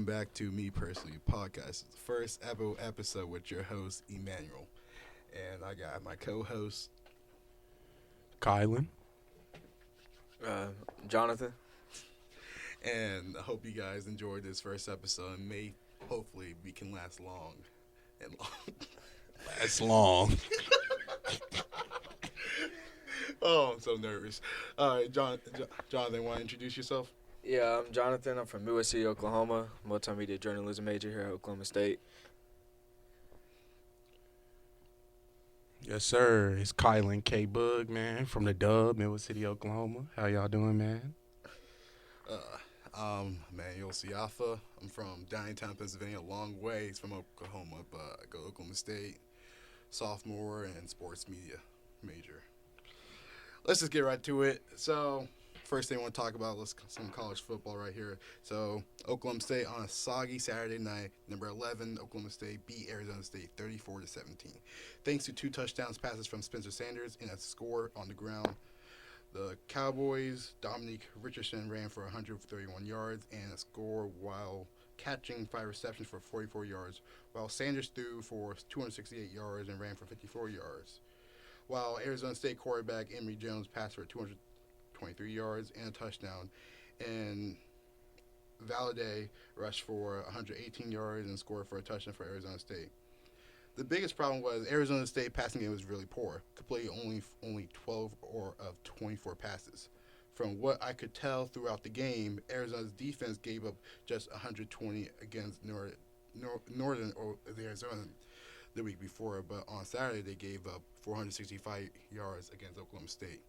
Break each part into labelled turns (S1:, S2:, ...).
S1: welcome back to Me Personally Podcast. It's the first ever episode with your host, Immanuel. And I got my co-host,
S2: Kylon.
S3: Jonathan.
S1: And I hope you guys enjoyed this first episode. And hopefully, we can last long and long.
S2: That's long.
S1: Oh, I'm so nervous. All right, Jonathan, want to introduce yourself?
S3: Yeah, I'm Jonathan. I'm from USC, Oklahoma. Multimedia journalism major here at Oklahoma State.
S2: Yes, sir. It's Kylon K. Bug, man, from the Dub, Middle City, Oklahoma. How y'all doing, man?
S1: Immanuel Siafa. I'm from Downtown, Pennsylvania, a long ways from Oklahoma, but I go to Oklahoma State, sophomore, and sports media major. Let's just get right to it. So, first thing I want to talk about, some college football right here. So, Oklahoma State on a soggy Saturday night, number 11, Oklahoma State beat Arizona State 34-17. Thanks to 2 touchdowns passes from Spencer Sanders and a score on the ground. The Cowboys, Dominique Richardson ran for 131 yards and a score while catching 5 receptions for 44 yards, while Sanders threw for 268 yards and ran for 54 yards. While Arizona State quarterback Emory Jones passed for 223 yards and a touchdown, and Valladay rushed for 118 yards and scored for a touchdown for Arizona State. The biggest problem was Arizona State passing game was really poor, completing only 12 of 24 passes. From what I could tell throughout the game, Arizona's defense gave up just 120 against Northern or Arizona the week before, but on Saturday they gave up 465 yards against Oklahoma State.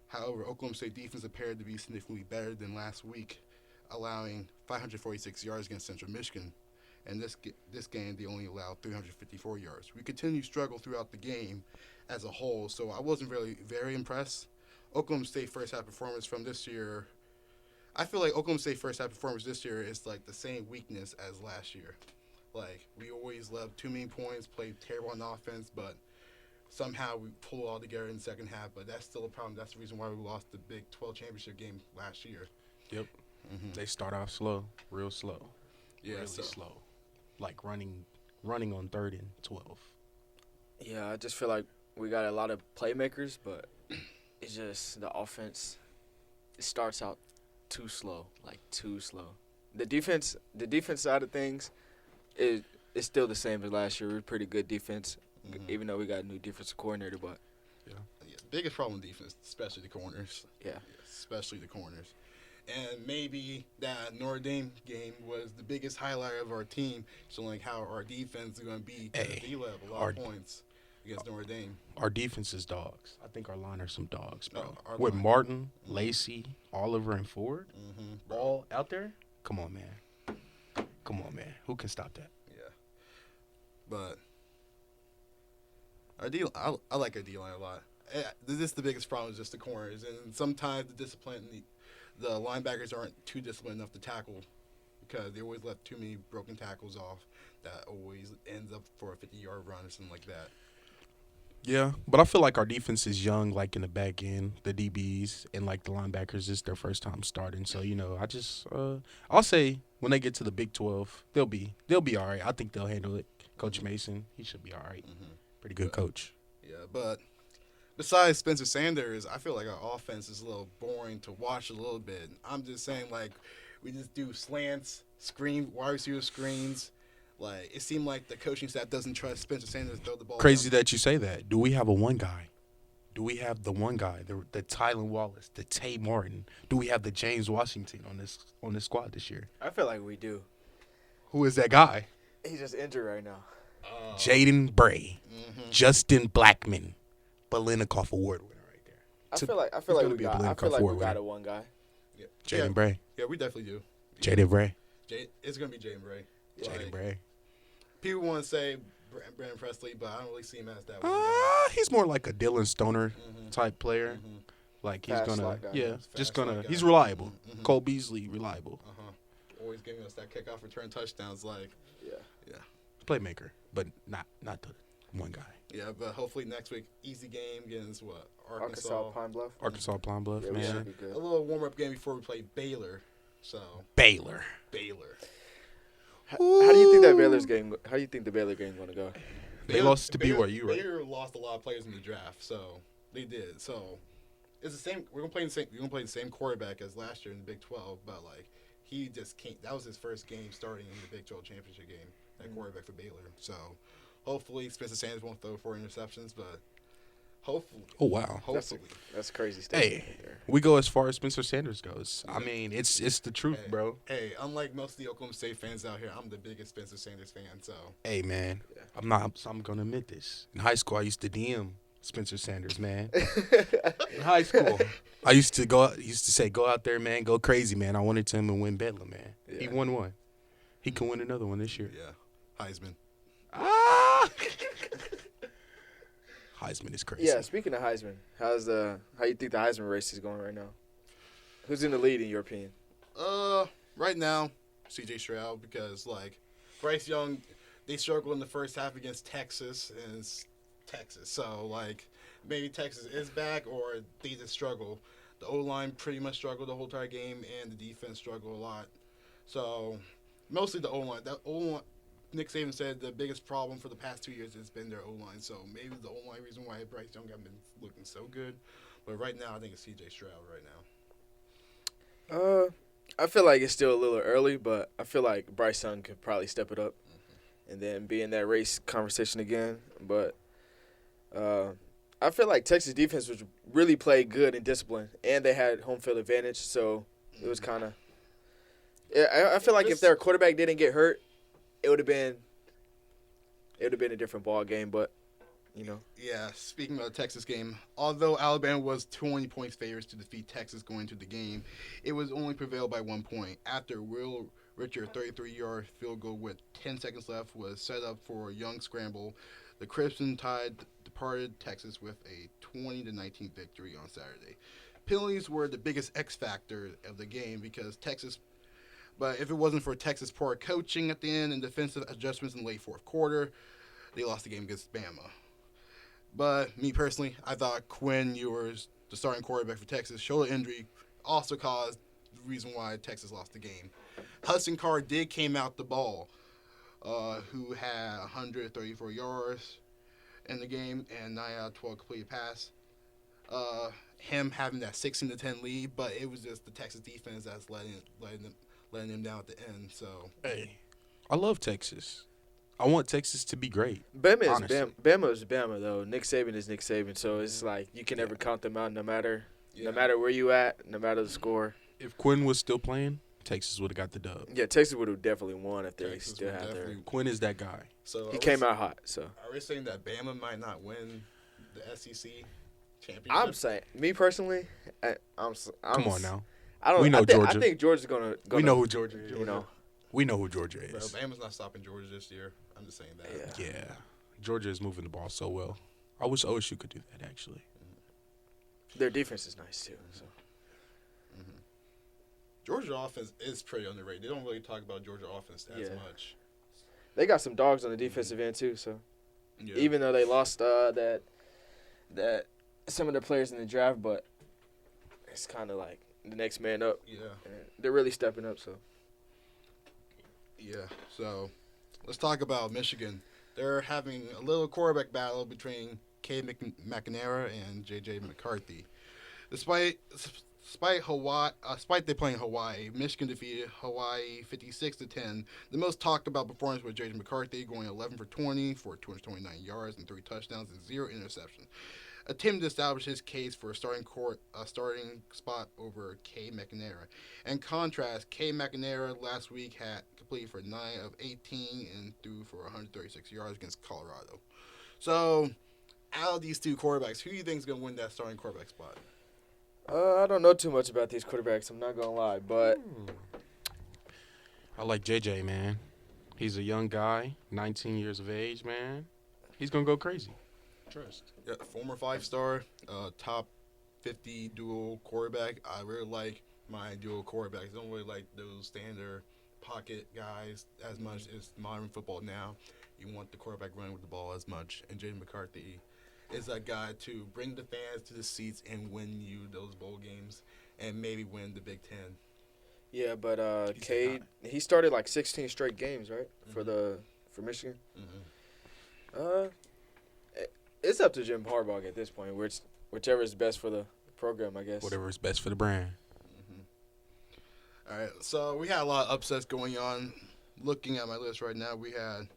S1: However, Oklahoma State defense appeared to be significantly better than last week, allowing 546 yards against Central Michigan. And this game, they only allowed 354 yards. We continued to struggle throughout the game as a whole, so I wasn't really very impressed. Oklahoma State first half performance from this year, I feel like Oklahoma State first half performance this year is like the same weakness as last year. Like, we always loved too many points, played terrible on offense, but somehow we pull it all together in the second half. But that's still a problem. That's the reason why we lost the Big 12 championship game last year.
S2: Yep.
S1: Mm-hmm.
S2: They start off slow, real slow.
S1: Yeah,
S2: really slow. Like running on 3rd and 12.
S3: Yeah, I just feel like we got a lot of playmakers, but it's just the offense. It starts out too slow, too slow. The defense side of things is still the same as last year. We're pretty good defense, even though we got a new defensive coordinator. But
S1: yeah, biggest problem in defense, especially the corners.
S3: Yeah,
S1: especially the corners. And maybe that Notre Dame game was the biggest highlight of our team, showing how our defense is going to be at D-level, a lot of points against Notre Dame.
S2: Our defense is dogs. I think our line are some dogs, bro.
S1: Our
S2: With
S1: line.
S2: Martin, Lacey, Oliver, and Ford,
S1: Mm-hmm.
S2: all out there? Come on, man. Who can stop that?
S1: Yeah. But I like our D-line a lot. This is the biggest problem, is just the corners. And sometimes the discipline, the linebackers aren't too disciplined enough to tackle because they always let too many broken tackles off that always ends up for a 50-yard run or something like that.
S2: Yeah, but I feel like our defense is young, like in the back end, the DBs and like the linebackers. This is their first time starting, so I'll say when they get to the Big 12, they'll be all right. I think they'll handle it. Coach Mason, he should be all right.
S1: Mm-hmm.
S2: Pretty good coach.
S1: Yeah, but besides Spencer Sanders, I feel like our offense is a little boring to watch a little bit. I'm just saying, like, we just do slants, wide receiver screens. Like, it seemed like the coaching staff doesn't trust Spencer Sanders to throw the ball.
S2: Crazy
S1: down.
S2: that you say that. Do we have a one guy? Do we have the one guy, the Tylen Wallace, the Tay Martin? Do we have the James Washington on this squad this year?
S3: I feel like we do.
S2: Who is that guy?
S3: He's just injured right now.
S2: Jaden Bray, Justin Blackman, Belenikoff Award winner right there.
S3: I feel like we got a one guy.
S1: Yeah.
S2: Jaden Bray.
S1: Yeah, we definitely do.
S2: Jaden Bray.
S1: It's going to be Jaden Bray.
S2: Jaden Bray.
S1: People want to say Brandon Presley, but I don't really see him as that one.
S2: He's more like a Dylan Stoner type player.
S1: Mm-hmm.
S2: Like he's
S3: Fast
S2: gonna,
S3: slot guy.
S2: yeah, just
S1: slot
S2: gonna.
S1: guy.
S2: He's reliable.
S1: Mm-hmm.
S2: Cole Beasley, reliable.
S1: Always giving us that kickoff return touchdowns. Like,
S3: Yeah.
S2: Playmaker, but not the one guy.
S1: Yeah, but hopefully next week, easy game against what?
S3: Arkansas Pine Bluff.
S2: Arkansas Pine Bluff,
S3: Yeah, we
S2: man.
S3: should be good.
S1: A little warm-up game before we play Baylor. So
S2: Baylor.
S3: How do you think that Baylor's game? How do you think the Baylor game going to go?
S2: They lost to
S1: Baylor,
S2: BYU, right?
S1: Baylor lost a lot of players in the draft, so they did. So it's the same. We're gonna play the same. We're gonna play the same quarterback as last year in the Big 12, but like he just can't. That was his first game starting in the Big 12 championship game. That quarterback for Baylor. So hopefully Spencer Sanders won't throw 4 interceptions, but hopefully.
S2: Oh wow.
S1: Hopefully.
S3: That's crazy stuff.
S2: Hey, we go as far as Spencer Sanders goes. I mean, it's the truth,
S1: Hey,
S2: bro.
S1: Hey, unlike most of the Oklahoma State fans out here, I'm the biggest Spencer Sanders fan. So
S2: Hey, man,
S3: Yeah.
S2: I'm gonna admit this. In high school, I used to DM Spencer Sanders, man. In high school, I used to say, go out there, man, go crazy, man. I wanted him to win Bedlam, man. He
S3: Yeah.
S2: won one. He can win another one this year.
S1: yeah, Heisman.
S2: Ah! Heisman is crazy.
S3: Yeah. Speaking of Heisman, how you think the Heisman race is going right now? Who's in the lead in your opinion?
S1: Right now, C.J. Stroud, because like Bryce Young, they struggled in the first half against Texas, and it's Texas. So like maybe Texas is back, or they just struggle. The O line pretty much struggled the whole entire game, and the defense struggled a lot. So mostly the O line. That O line. Nick Saban said the biggest problem for the past 2 years has been their O line. So maybe the O line reason why Bryce Young hasn't been looking so good. But right now, I think it's C.J. Stroud right now.
S3: I feel like it's still a little early, but I feel like Bryce Young could probably step it up and then be in that race conversation again. But I feel like Texas defense was really played good and disciplined, and they had home field advantage, so it was kind of. I feel like if their quarterback didn't get hurt, it would have been a different ball game. But you know,
S1: Yeah, speaking of the Texas game, although Alabama was 20 points favorites to defeat Texas going into the game, it was only prevailed by 1 point. After Will Richard 33-yard field goal with 10 seconds left was set up for a young scramble, the Crimson Tide departed Texas with a 20-19 victory on Saturday. Penalties were the biggest X factor of the game because Texas. But if it wasn't for Texas' poor coaching at the end and defensive adjustments in the late fourth quarter, they lost the game against Bama. But me personally, I thought Quinn Ewers, the starting quarterback for Texas, shoulder injury also caused the reason why Texas lost the game. Hudson Card did came out the ball, who had 134 yards in the game and 9 out of 12 completed pass. Him having that 16-10 lead, but it was just the Texas defense that's letting him down at the end. So
S2: Hey, I love Texas. I want Texas to be great.
S3: Bama is
S2: Honestly.
S3: Bama is Bama though. Nick Saban is Nick Saban, so it's like you can never count them out, no matter where you at, no matter the score.
S2: If Quinn was still playing, Texas would have got the dub.
S3: Yeah, Texas would have definitely won if they
S1: Texas
S3: still
S1: would
S3: had their.
S1: definitely-
S2: Quinn is that guy.
S1: So
S3: He came out hot, so
S1: Are we saying that Bama might not win the SEC championship?
S3: I'm saying, me personally, I'm
S2: Come on now.
S3: I don't.
S2: We know
S3: I think,
S2: Georgia.
S3: I think Georgia's gonna.
S2: We know who Georgia is.
S3: You know,
S2: We know who Georgia
S1: Bro,
S2: is.
S1: Bama's not stopping Georgia this year. I'm just saying that.
S3: Yeah.
S2: Yeah. Georgia is moving the ball so well. I wish OSU could do that, actually.
S3: their defense is nice too. So
S1: Georgia offense is pretty underrated. They don't really talk about Georgia offense as much.
S3: they got some dogs on the defensive end too. So
S1: Yeah.
S3: even though they lost that some of their players in the draft, but it's kind of like the next man up.
S1: Yeah.
S3: And they're really stepping up. So
S1: Yeah. So let's talk about Michigan. They're having a little quarterback battle between K. McNamara and J.J. McCarthy. Despite they playing Hawaii, Michigan defeated Hawaii 56-10. The most talked about performance was J.J. McCarthy going 11 for 20 for 229 yards and 3 touchdowns and 0 interceptions. Attempted to establish his case for a starting spot over K. McNamara. In contrast, K. McNamara last week had completed for 9 of 18 and threw for 136 yards against Colorado. So, out of these two quarterbacks, who do you think is going to win that starting quarterback spot?
S3: I don't know too much about these quarterbacks. I'm not gonna lie, but
S2: I like JJ, man. He's a young guy, 19 years of age, man. He's going to go crazy. Trust.
S1: Yeah, former 5-star, top 50 dual quarterback. I really like my dual quarterbacks. I don't really like those standard pocket guys as much as modern football now. You want the quarterback running with the ball as much. And Jaden McCarthy is that guy to bring the fans to the seats and win you those bowl games and maybe win the Big Ten.
S3: Yeah, but
S1: He's
S3: Cade, he started like 16 straight games, right? For Michigan.
S1: Mm-hmm.
S3: It's up to Jim Harbaugh at this point, whichever is best for the program, I guess.
S2: Whatever is best for the brand.
S1: All right, so we had a lot of upsets going on. Looking at my list right now, we had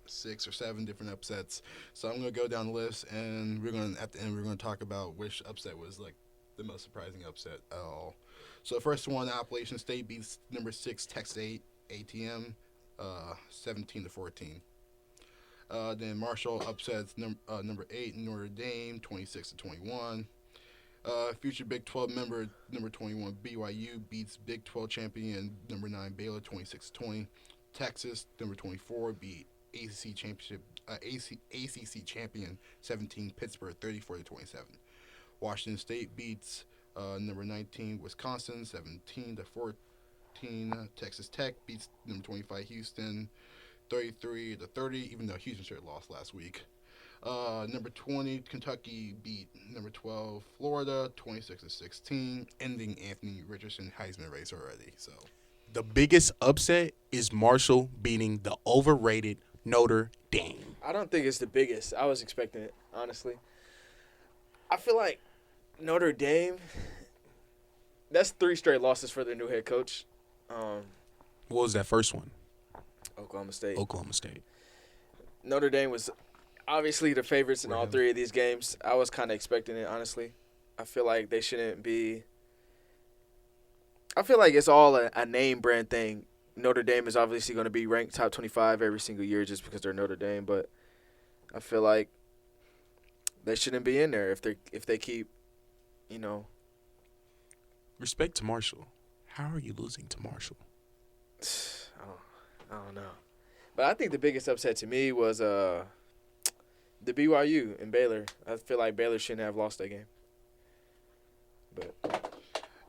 S1: 6 or 7 different upsets. So I'm gonna go down the list, and at the end we're gonna talk about which upset was like the most surprising upset at all. So first one, Appalachian State beats number 6 Texas ATM, 17-14. Then Marshall upsets number 8 Notre Dame, 26-21. Future Big 12 member number 21 BYU beats Big 12 champion number 9 Baylor 26-20. Texas number 24 beat ACC champion 17 Pittsburgh 34-27. Washington State beats number 19 Wisconsin 17-14. Texas Tech beats number 25 Houston 33-30, even though Houston sure lost last week. Number 20, Kentucky beat number 12, Florida, 26-16, ending Anthony Richardson Heisman race already. So,
S2: The biggest upset is Marshall beating the overrated Notre Dame.
S3: I don't think it's the biggest. I was expecting it, honestly. I feel like Notre Dame, that's 3 straight losses for their new head coach.
S2: What was that first one?
S3: Oklahoma State.
S2: Oklahoma State.
S3: Notre Dame was obviously the favorites in all 3 of these games. I was kind of expecting it, honestly. I feel like they shouldn't be. I feel like it's all a name brand thing. Notre Dame is obviously going to be ranked top 25 every single year just because they're Notre Dame, but I feel like they shouldn't be in there if they keep,
S2: Respect to Marshall. How are you losing to Marshall?
S3: I don't know. But I think the biggest upset to me was the BYU and Baylor. I feel like Baylor shouldn't have lost that game. But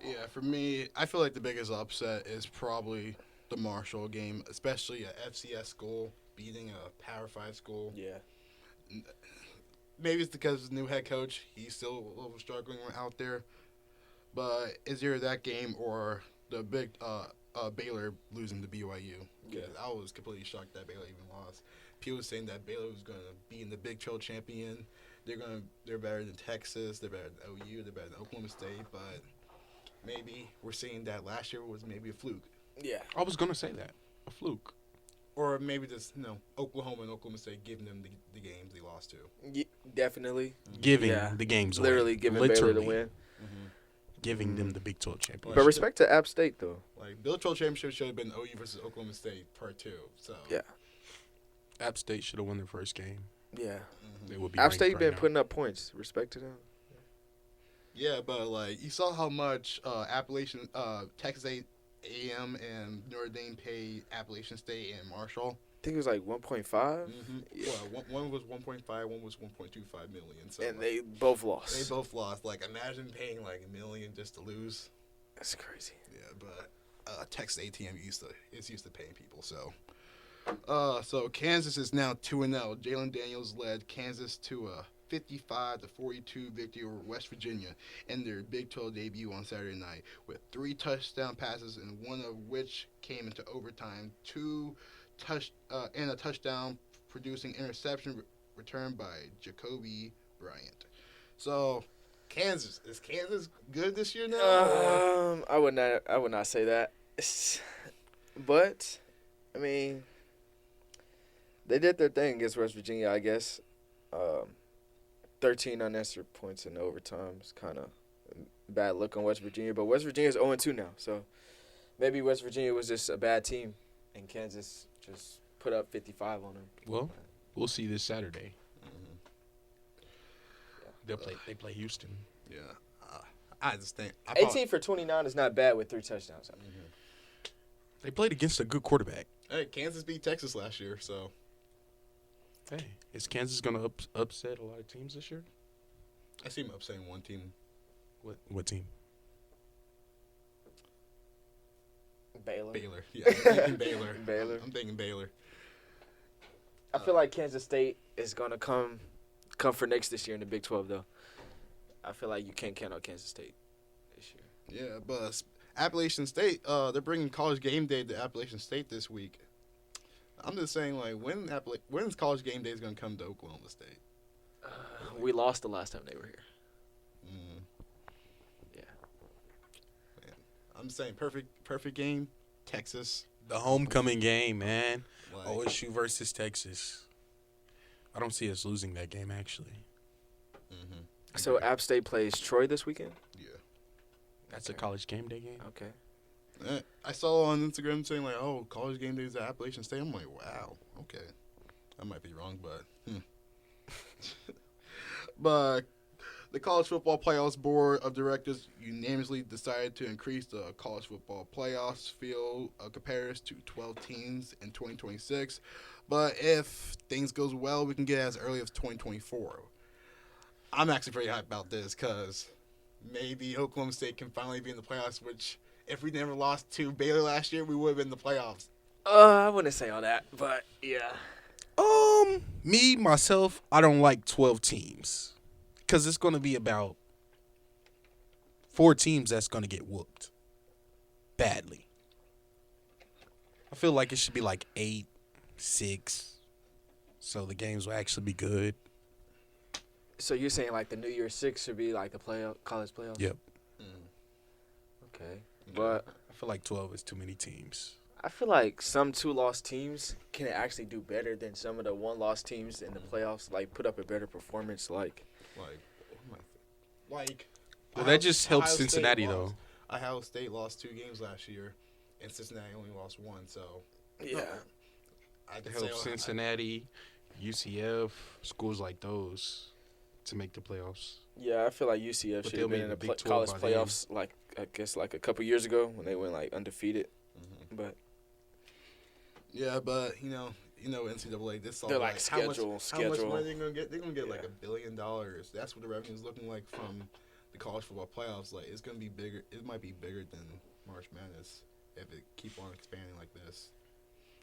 S1: yeah, for me, I feel like the biggest upset is probably the Marshall game, especially a FCS school beating a Power 5 school.
S3: yeah.
S1: Maybe it's because of the new head coach. He's still a little struggling out there. But it's either that game or the big Baylor losing to BYU.
S3: Yeah.
S1: I was completely shocked that Baylor even lost. People were saying that Baylor was going to be in the Big 12 champion. They're better than Texas. They're better than OU. They're better than Oklahoma State. But maybe we're seeing that last year was maybe a fluke.
S3: Yeah.
S2: I was going to say that. A fluke.
S1: Or maybe just, Oklahoma and Oklahoma State giving them the games they lost to.
S3: Definitely.
S2: Giving the games away.
S3: Literally giving Baylor the win.
S1: Mm-hmm.
S2: Giving them the Big 12 championship.
S3: But respect to App State, though.
S1: Like, Big 12 championship should have been OU versus Oklahoma State part 2. So
S3: Yeah.
S2: App State should have won their first game.
S3: Yeah.
S1: Mm-hmm.
S2: They would be
S3: App
S2: ranked
S3: State
S2: right
S3: been
S2: now.
S3: putting up points. Respect to them.
S1: Yeah, but like you saw how much Appalachian, Texas A&M and Notre Dame paid Appalachian State and Marshall.
S3: I think it was like 1.5.
S1: Mm-hmm.
S3: Yeah.
S1: Well, one was 1.5, one was 1.25 million. So
S3: And
S1: like,
S3: they both lost.
S1: they both lost. Like imagine paying like $1 million just to lose.
S3: That's crazy.
S1: Yeah, but Texas ATM used to paying people. So Kansas is now 2-0. Jalen Daniels led Kansas to a 55-42 victory over West Virginia in their Big 12 debut on Saturday night, with 3 touchdown passes and one of which came into overtime. And a touchdown producing interception returned by Jacoby Bryant. So, is Kansas good this year now?
S3: I would not say that. But I mean, they did their thing against West Virginia, I guess. 13 unanswered points in overtime is kind of a bad look on West Virginia, but West Virginia is 0-2 now, so maybe West Virginia was just a bad team, and Kansas just put up 55 on them.
S2: Well, we'll see this Saturday.
S1: Mm-hmm.
S2: They play Houston.
S1: Yeah. I just think
S3: 18 for 29 is not bad with 3 touchdowns.
S1: Mhm.
S2: They played against a good quarterback.
S1: Hey, Kansas beat Texas last year, so
S2: Hey, is Kansas going to upset a lot of teams this year?
S1: I see them upsetting one team.
S2: What team?
S3: Baylor.
S1: Yeah, I'm thinking Baylor.
S3: Baylor.
S1: I'm thinking Baylor.
S3: I feel like Kansas State is gonna come for next this year in the Big 12 though. I feel like you can't count out Kansas State this year.
S1: Yeah, but Appalachian State, they're bringing College Game Day to Appalachian State this week. I'm just saying, like, when's College Game Day is going to come to Oklahoma State?
S3: We lost the last time they were here.
S1: Mm.
S3: Yeah.
S1: Man. I'm saying perfect game, Texas.
S2: The homecoming game, man.
S1: Like,
S2: OSU versus Texas. I don't see us losing that game, actually.
S1: mm-hmm.
S3: So App State plays Troy this weekend?
S1: Yeah.
S2: That's a College Game Day game.
S3: Okay.
S1: I saw on Instagram saying, like, oh, College Game Day is at Appalachian State. I'm like, wow, okay. I might be wrong, but But the College Football Playoffs Board of Directors unanimously decided to increase the college football playoffs field of competitors to 12 teams in 2026. But if things goes well, we can get as early as 2024. I'm actually pretty hyped about this because maybe Oklahoma State can finally be in the playoffs, which if we never lost to Baylor last year, we would have been in the playoffs.
S3: I wouldn't say all that, but yeah.
S2: Me, myself, I don't like 12 teams. Because it's going to be about 4 teams that's going to get whooped. Badly. I feel like it should be like 8, 6. So the games will actually be good.
S3: So you're saying like the New Year's Six should be like the college playoffs?
S2: Yep.
S3: Okay. But
S2: I feel like 12 is too many teams.
S3: I feel like some 2-loss teams can actually do better than some of the 1-loss teams in the playoffs. Like put up a better performance. Like
S2: Well, that just helps Cincinnati, though.
S1: Ohio State lost 2 games last year, and Cincinnati only lost 1. So
S3: yeah,
S1: I
S2: It
S1: can
S2: helps Cincinnati, UCF, schools like those to make the playoffs.
S3: yeah. I feel like UCF
S2: But
S3: should
S2: they'll
S3: have been
S2: make
S3: in the
S2: the Big 12
S3: college
S2: by then.
S3: playoffs. Like I guess like a couple years ago when they went like undefeated. But
S1: Yeah, but you know NCAA. This all
S3: they're like
S1: how much
S3: schedule.
S1: money they gonna get? They're gonna get like
S3: Yeah.
S1: $1 billion. That's what the revenue is looking like from the college football playoffs. Like it's gonna be bigger. It might be bigger than March Madness if it keep on expanding like this.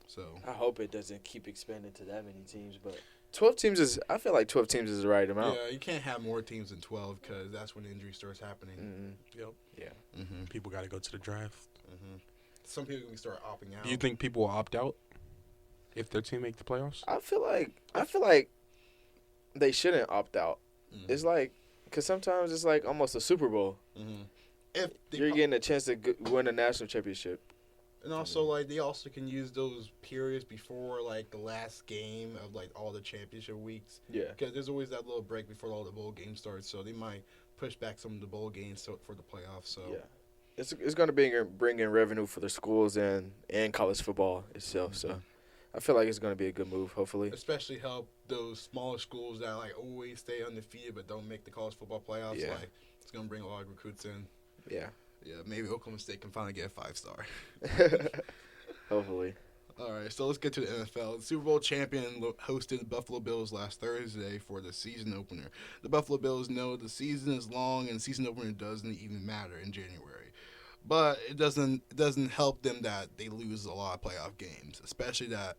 S1: So
S3: I hope it doesn't keep expanding to that many teams, but 12 teams is. I feel like 12 teams is the right amount.
S1: yeah, you can't have more teams than 12 because that's when injury starts happening.
S3: Mm-hmm.
S2: Yep.
S3: Yeah.
S1: Mm-hmm.
S2: People got to go to the draft.
S1: Mm-hmm. Some people can start opting out.
S2: Do you think people will opt out if their team make the playoffs?
S3: I feel like they shouldn't opt out.
S1: Mhm.
S3: It's like because sometimes it's like almost a Super Bowl.
S1: Mhm. If they
S3: You're getting a chance to win a national championship.
S1: And also, like, they also can use those periods before, like, the last game of, like, all the championship weeks.
S3: Yeah.
S1: Because there's always that little break before all the bowl games start. So they might push back some of the bowl games for the playoffs. So
S3: Yeah. It's going to bring in revenue for the schools and college football itself. So I feel like it's going to be a good move, hopefully.
S1: especially help those smaller schools that, like, always stay undefeated but don't make the college football playoffs.
S3: Yeah.
S1: Like, it's going to bring a lot of recruits in.
S3: Yeah.
S1: Yeah, maybe Oklahoma State can finally get a 5-star.
S3: Hopefully.
S1: All right, so let's get to the NFL. The Super Bowl champion hosted the Buffalo Bills last Thursday for the season opener. The Buffalo Bills know the season is long and the season opener doesn't even matter in January. But it doesn't help them that they lose a lot of playoff games, especially that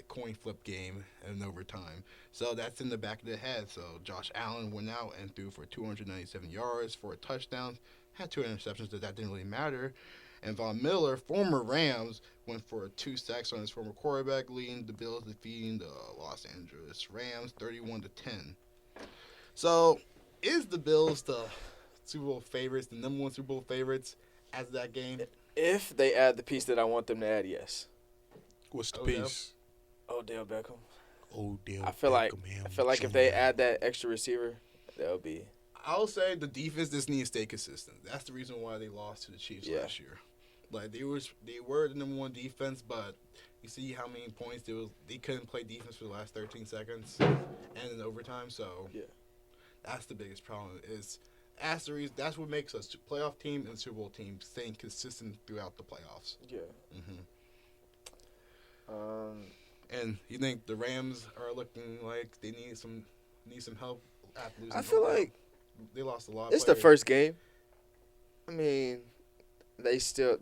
S1: coin flip game in overtime. So that's in the back of their head. So Josh Allen went out and threw for 297 yards, 4 touchdowns, had 2 interceptions, but that didn't really matter. And Von Miller, former Rams, went for 2 sacks on his former quarterback, leading the Bills defeating the Los Angeles Rams 31-10. So, is the Bills the Super Bowl favorites, the number 1 Super Bowl favorites as that game?
S3: If they add the piece that I want them to add, yes.
S2: What's the
S1: Odell?
S2: piece?
S3: Odell Beckham.
S2: Odell
S3: I feel like
S2: Beckham
S3: if they
S2: Jr.
S3: add that extra receiver, that would be.
S1: I'll say the defense just needs to stay consistent. That's the reason why they lost to the Chiefs
S3: Yeah.
S1: last year. Like they were the number 1 defense, but you see how many points they couldn't play defense for the last 13 seconds and in overtime. So
S3: Yeah.
S1: that's the biggest problem. That's what makes us a playoff team and Super Bowl team staying consistent throughout the playoffs.
S3: Yeah.
S1: And you think the Rams are looking like they need some help after losing?
S3: I feel like
S1: they lost a lot.
S3: it's the first game. I mean, they lost some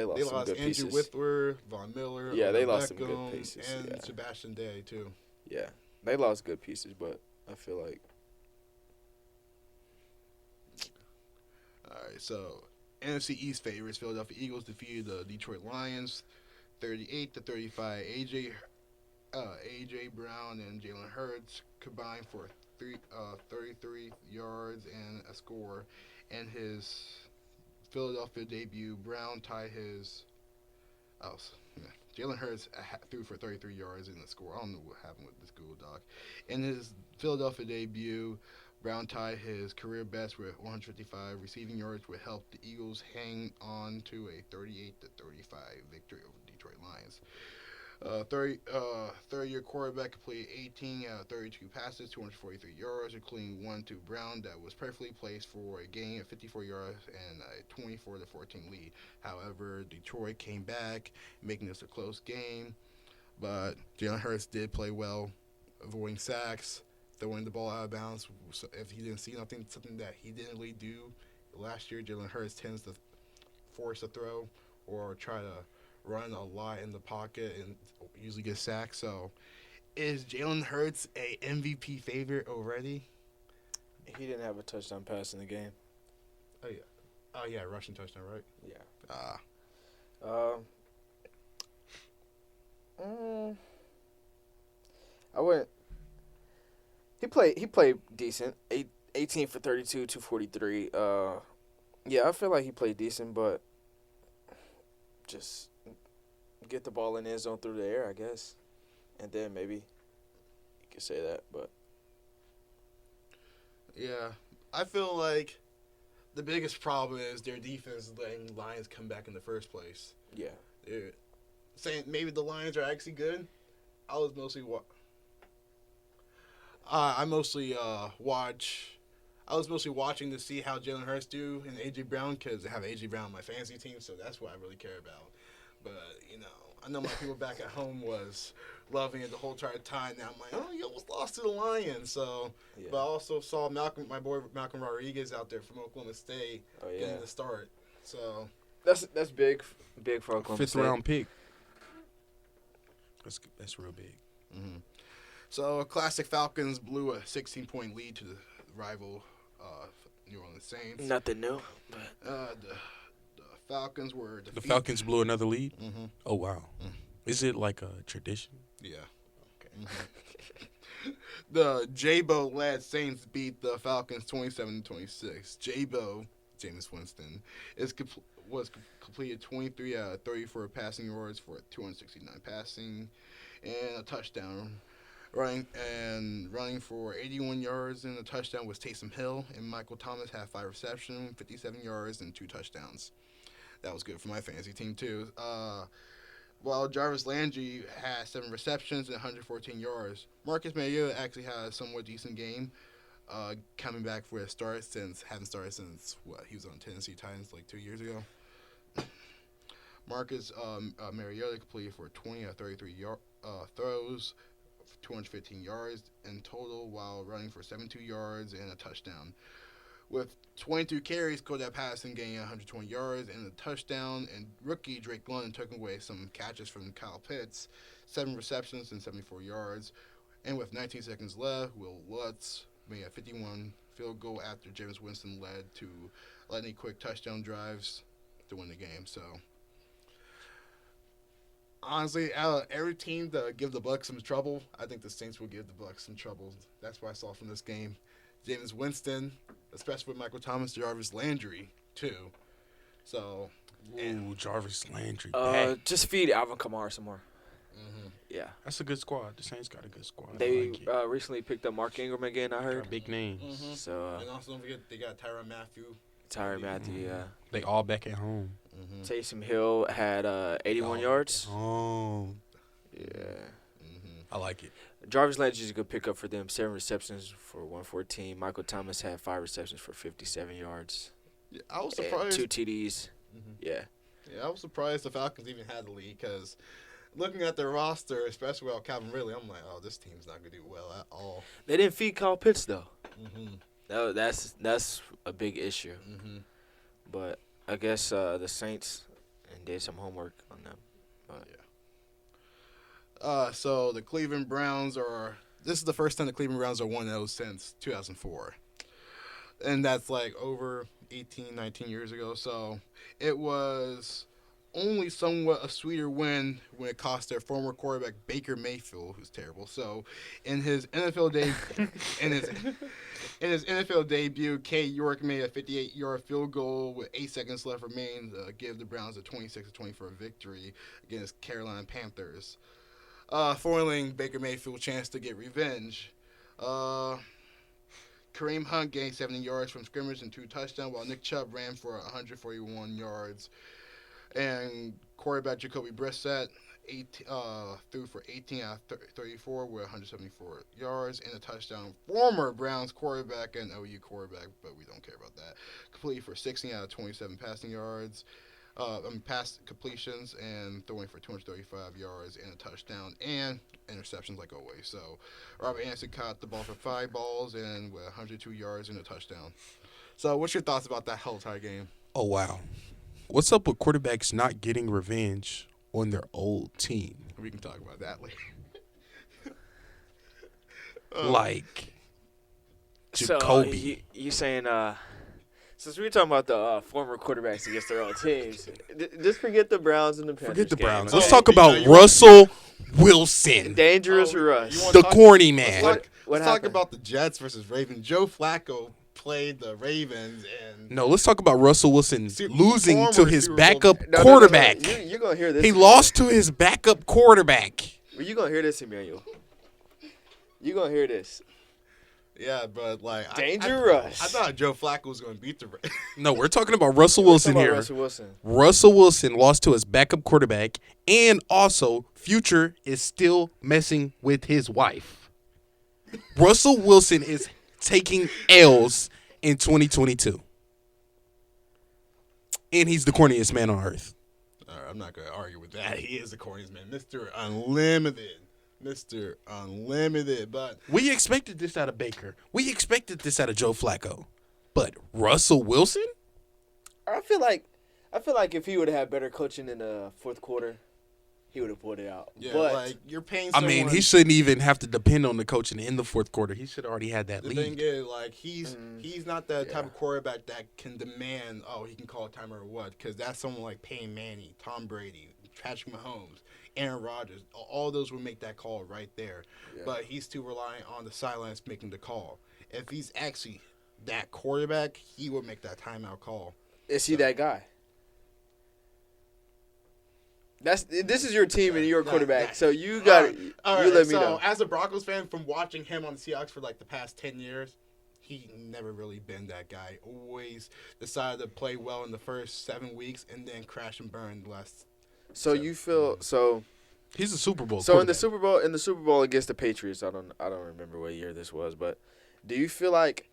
S3: good
S1: Andrew
S3: pieces.
S1: Whitworth, Von Miller.
S3: Yeah, they
S1: Odell
S3: lost some good
S1: Beckham,
S3: pieces,
S1: and
S3: yeah.
S1: Sebastian Day too.
S3: Yeah, they lost good pieces, but I feel like
S1: All right, so NFC East favorites: Philadelphia Eagles defeated the Detroit Lions, 38-35. AJ Brown and Jalen Hurts combined for 33 yards and a score. And his Philadelphia debut, Brown tied his. Oh, yeah. Jalen Hurts threw for 33 yards in the score. I don't know what happened with this Google Doc. In his Philadelphia debut, Brown tied his career best with 155 receiving yards, which helped the Eagles hang on to a 38-35 victory over the Detroit Lions. Third-year quarterback completed 18 out of 32 passes, 243 yards, including one to Brown that was perfectly placed for a gain of 54 yards and a 24-14 lead. However, Detroit came back, making this a close game. But Jalen Hurts did play well, avoiding sacks, throwing the ball out of bounds. So if he didn't see something that he didn't really do last year, Jalen Hurts tends to force a throw or try to run a lot in the pocket and usually get sacked. So, is Jalen Hurts a MVP favorite already?
S3: He didn't have a touchdown pass in the game.
S1: Oh yeah, rushing touchdown, right?
S3: Yeah. I wouldn't. He played decent. 18 for 32, 243. Yeah, I feel like he played decent, but just get the ball in the end zone through the air, I guess. And then maybe you could say that, but
S1: yeah, I feel like the biggest problem is their defense letting Lions come back in the first place.
S3: yeah.
S1: They're saying maybe the Lions are actually good. I was mostly watching to see how Jalen Hurts do and AJ Brown because I have AJ Brown on my fantasy team, so that's what I really care about. But I know my people back at home was loving it the whole entire time. Now I'm like, oh, you almost lost to the Lions. So,
S3: Yeah.
S1: but I also saw my boy Malcolm Rodriguez out there from Oklahoma State getting the start. So
S3: That's big for Oklahoma
S2: Fifth
S3: State.
S2: round pick. That's real big.
S1: Mm-hmm. So, classic Falcons blew a 16-point lead to the rival New Orleans Saints.
S3: Nothing new.
S1: The Falcons were defeated.
S2: The Falcons blew another lead?
S1: Mm-hmm.
S2: Oh, wow.
S1: Mm.
S2: Is it like a tradition?
S1: Yeah. Okay. Mm-hmm. The J-Bo-led Saints beat the Falcons 27-26. J-Bo, Jameis Winston, completed 23 out of 34 passing yards for 269 passing and a touchdown. Running for 81 yards and a touchdown was Taysom Hill, and Michael Thomas had 5 receptions, 57 yards, and 2 touchdowns. That was good for my fantasy team, too. While Jarvis Landry had 7 receptions and 114 yards, Marcus Mariota actually had a somewhat decent game, coming back for a start hadn't started since, he was on Tennessee Titans like 2 years ago. Marcus Mariota completed for 20 out of 33 throws, 215 yards in total while running for 72 yards and a touchdown. With 22 carries, Kodak Patterson gained 120 yards and a touchdown, and rookie Drake London took away some catches from Kyle Pitts, 7 receptions and 74 yards. And with 19 seconds left, Will Lutz made a 51 field goal after Jameis Winston led to lightning quick touchdown drives to win the game. So, honestly, out of every team to give the Bucs some trouble, I think the Saints will give the Bucs some trouble. That's what I saw from this game. Jameis Winston, especially with Michael Thomas, Jarvis Landry, too. So,
S2: Ooh, Jarvis Landry.
S3: Just feed Alvin Kamara some more.
S1: Mm-hmm.
S3: Yeah.
S2: That's a good squad. The Saints got a good squad.
S3: They
S2: I like it.
S3: recently picked up Mark Ingram again, I
S2: Got
S3: heard.
S2: big names.
S1: Mm-hmm.
S3: So,
S1: And also don't forget they got Tyrann Mathieu.
S3: Tyrann Mathieu, yeah.
S2: They all back at home.
S1: Mm-hmm.
S3: Taysom Hill had 81 yards.
S2: Oh,
S3: Yeah.
S1: Mm-hmm.
S2: I like it.
S3: Jarvis Landry is a good pickup for them. 7 receptions for 114. Michael Thomas had 5 receptions for 57 yards.
S1: Yeah, I was
S3: And
S1: surprised.
S3: 2 TDs.
S1: Mm-hmm.
S3: Yeah.
S1: Yeah, I was surprised the Falcons even had the lead because looking at their roster, especially without Calvin Ridley, I'm like, oh, this team's not going to do well at all.
S3: They didn't feed Kyle Pitts, though.
S1: Mm-hmm.
S3: That's a big issue.
S1: Mm-hmm.
S3: But I guess the Saints did some homework on them. But
S1: So the Cleveland Browns this is the first time the Cleveland Browns are 1-0 since 2004. And that's like over 18, 19 years ago. So it was only somewhat a sweeter win when it cost their former quarterback Baker Mayfield, who's terrible. So in his NFL day, in his in his NFL debut, K. York made a 58-yard field goal with 8 seconds left remaining to give the Browns a 26-24 victory against Carolina Panthers, foiling Baker Mayfield's chance to get revenge. Uh, Kareem Hunt gained 70 yards from scrimmage and 2 touchdowns, while Nick Chubb ran for 141 yards. And quarterback Jacoby Brissett threw for 18 out of 34 with 174 yards and a touchdown. Former Browns quarterback and OU quarterback, but we don't care about that. Completed for 16 out of 27 passing yards. Pass completions and throwing for 235 yards and a touchdown and interceptions like always. So Robert Anderson caught the ball for 5 balls and with 102 yards and a touchdown. So what's your thoughts about that whole entire game?
S2: Oh, wow. What's up with quarterbacks not getting revenge on their old team?
S1: We can talk about that later.
S2: Like Jacoby.
S3: So you saying since we're talking about the former quarterbacks against their own teams, just forget the Browns and the Panthers.
S2: Forget the
S3: game,
S2: Browns.
S3: okay?
S2: Let's talk about Russell Wilson,
S3: Dangerous Russ.
S2: the corny man.
S1: Let's talk about the Jets versus Ravens. Joe Flacco played the Ravens and
S2: No, let's talk about Russell Wilson losing to
S1: former
S2: his
S1: Super Bowl-
S2: backup
S3: No,
S2: quarterback.
S3: You're gonna hear this.
S2: He
S3: Emmanuel.
S2: lost to his backup quarterback.
S3: You're gonna hear this, Immanuel. You're gonna hear this.
S1: yeah, but like
S3: Dangerous.
S1: I thought Joe Flacco was going to beat the Ravens.
S2: No, we're talking about Russell Wilson
S3: Talking about
S2: here.
S3: Russell Wilson.
S2: Russell Wilson lost to his backup quarterback, and also Future is still messing with his wife. Russell Wilson is taking L's in 2022. And he's the corniest man on earth.
S1: All right, I'm not going to argue with that. He is the corniest man. Mr. Unlimited. Mr. Unlimited. But
S2: We expected this out of Baker. We expected this out of Joe Flacco. But Russell Wilson?
S3: I feel like if he would have had better coaching in the fourth quarter, he would have pulled it out.
S1: yeah,
S3: But
S1: like you're paying
S2: I
S1: someone.
S2: mean, he shouldn't even have to depend on the coaching in the fourth quarter. He should already had that
S1: The thing
S2: lead.
S1: is, like, he's not the type
S3: Yeah.
S1: of quarterback that can demand, he can call a timeout or what, because that's someone like Peyton Manning, Tom Brady, Patrick Mahomes, Aaron Rodgers. All those would make that call right there.
S3: Yeah.
S1: But he's too reliant on the sidelines making the call. If he's actually that quarterback, he would make that timeout call.
S3: is he that guy? This is your team and your quarterback, so you got it.
S1: All
S3: You
S1: right,
S3: let me
S1: so
S3: know.
S1: as a Broncos fan, from watching him on the Seahawks for like the past 10 years, he never really been that guy. Always decided to play well in the first 7 weeks and then crash and burn the last.
S3: So you feel so.
S2: He's a Super Bowl
S3: So in
S2: quarterback.
S3: the Super Bowl against the Patriots, I don't remember what year this was, but do you feel like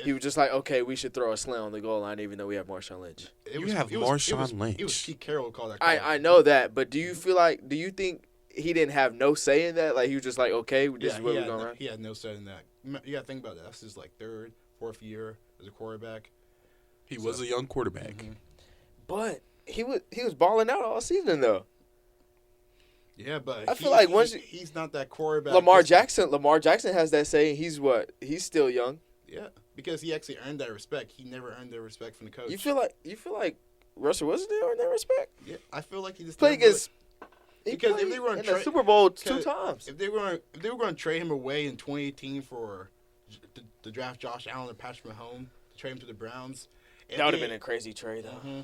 S3: he was just like, okay, we should throw a slant on the goal line even though we have Marshawn Lynch?
S2: You have Marshawn Lynch.
S1: It was Pete Carroll who called that call.
S3: I know that, but do you think he didn't have no say in that? Like he was just like, okay, this is where we're going, right?
S1: He had no say in that. You got to think about that. That's his like 3rd, 4th year as a quarterback.
S2: He was a young quarterback.
S1: Mhm.
S3: But he was balling out all season though.
S1: Yeah, but
S3: I feel like once
S1: he's not that quarterback.
S3: Lamar Jackson has that say. He's still young.
S1: Yeah, because he actually earned that respect. He never earned that respect from the coach.
S3: You feel like Russell Wilson didn't earn that respect?
S1: Yeah, I feel like he just
S3: Played
S1: never
S3: against
S1: Because if they were
S3: in the Super Bowl 2
S1: 'cause
S3: times.
S1: if they were going to trade him away in 2018 for the draft Josh Allen and Patrick Mahomes to trade him to the Browns,
S3: That would have been a crazy trade, though.
S1: Mhm.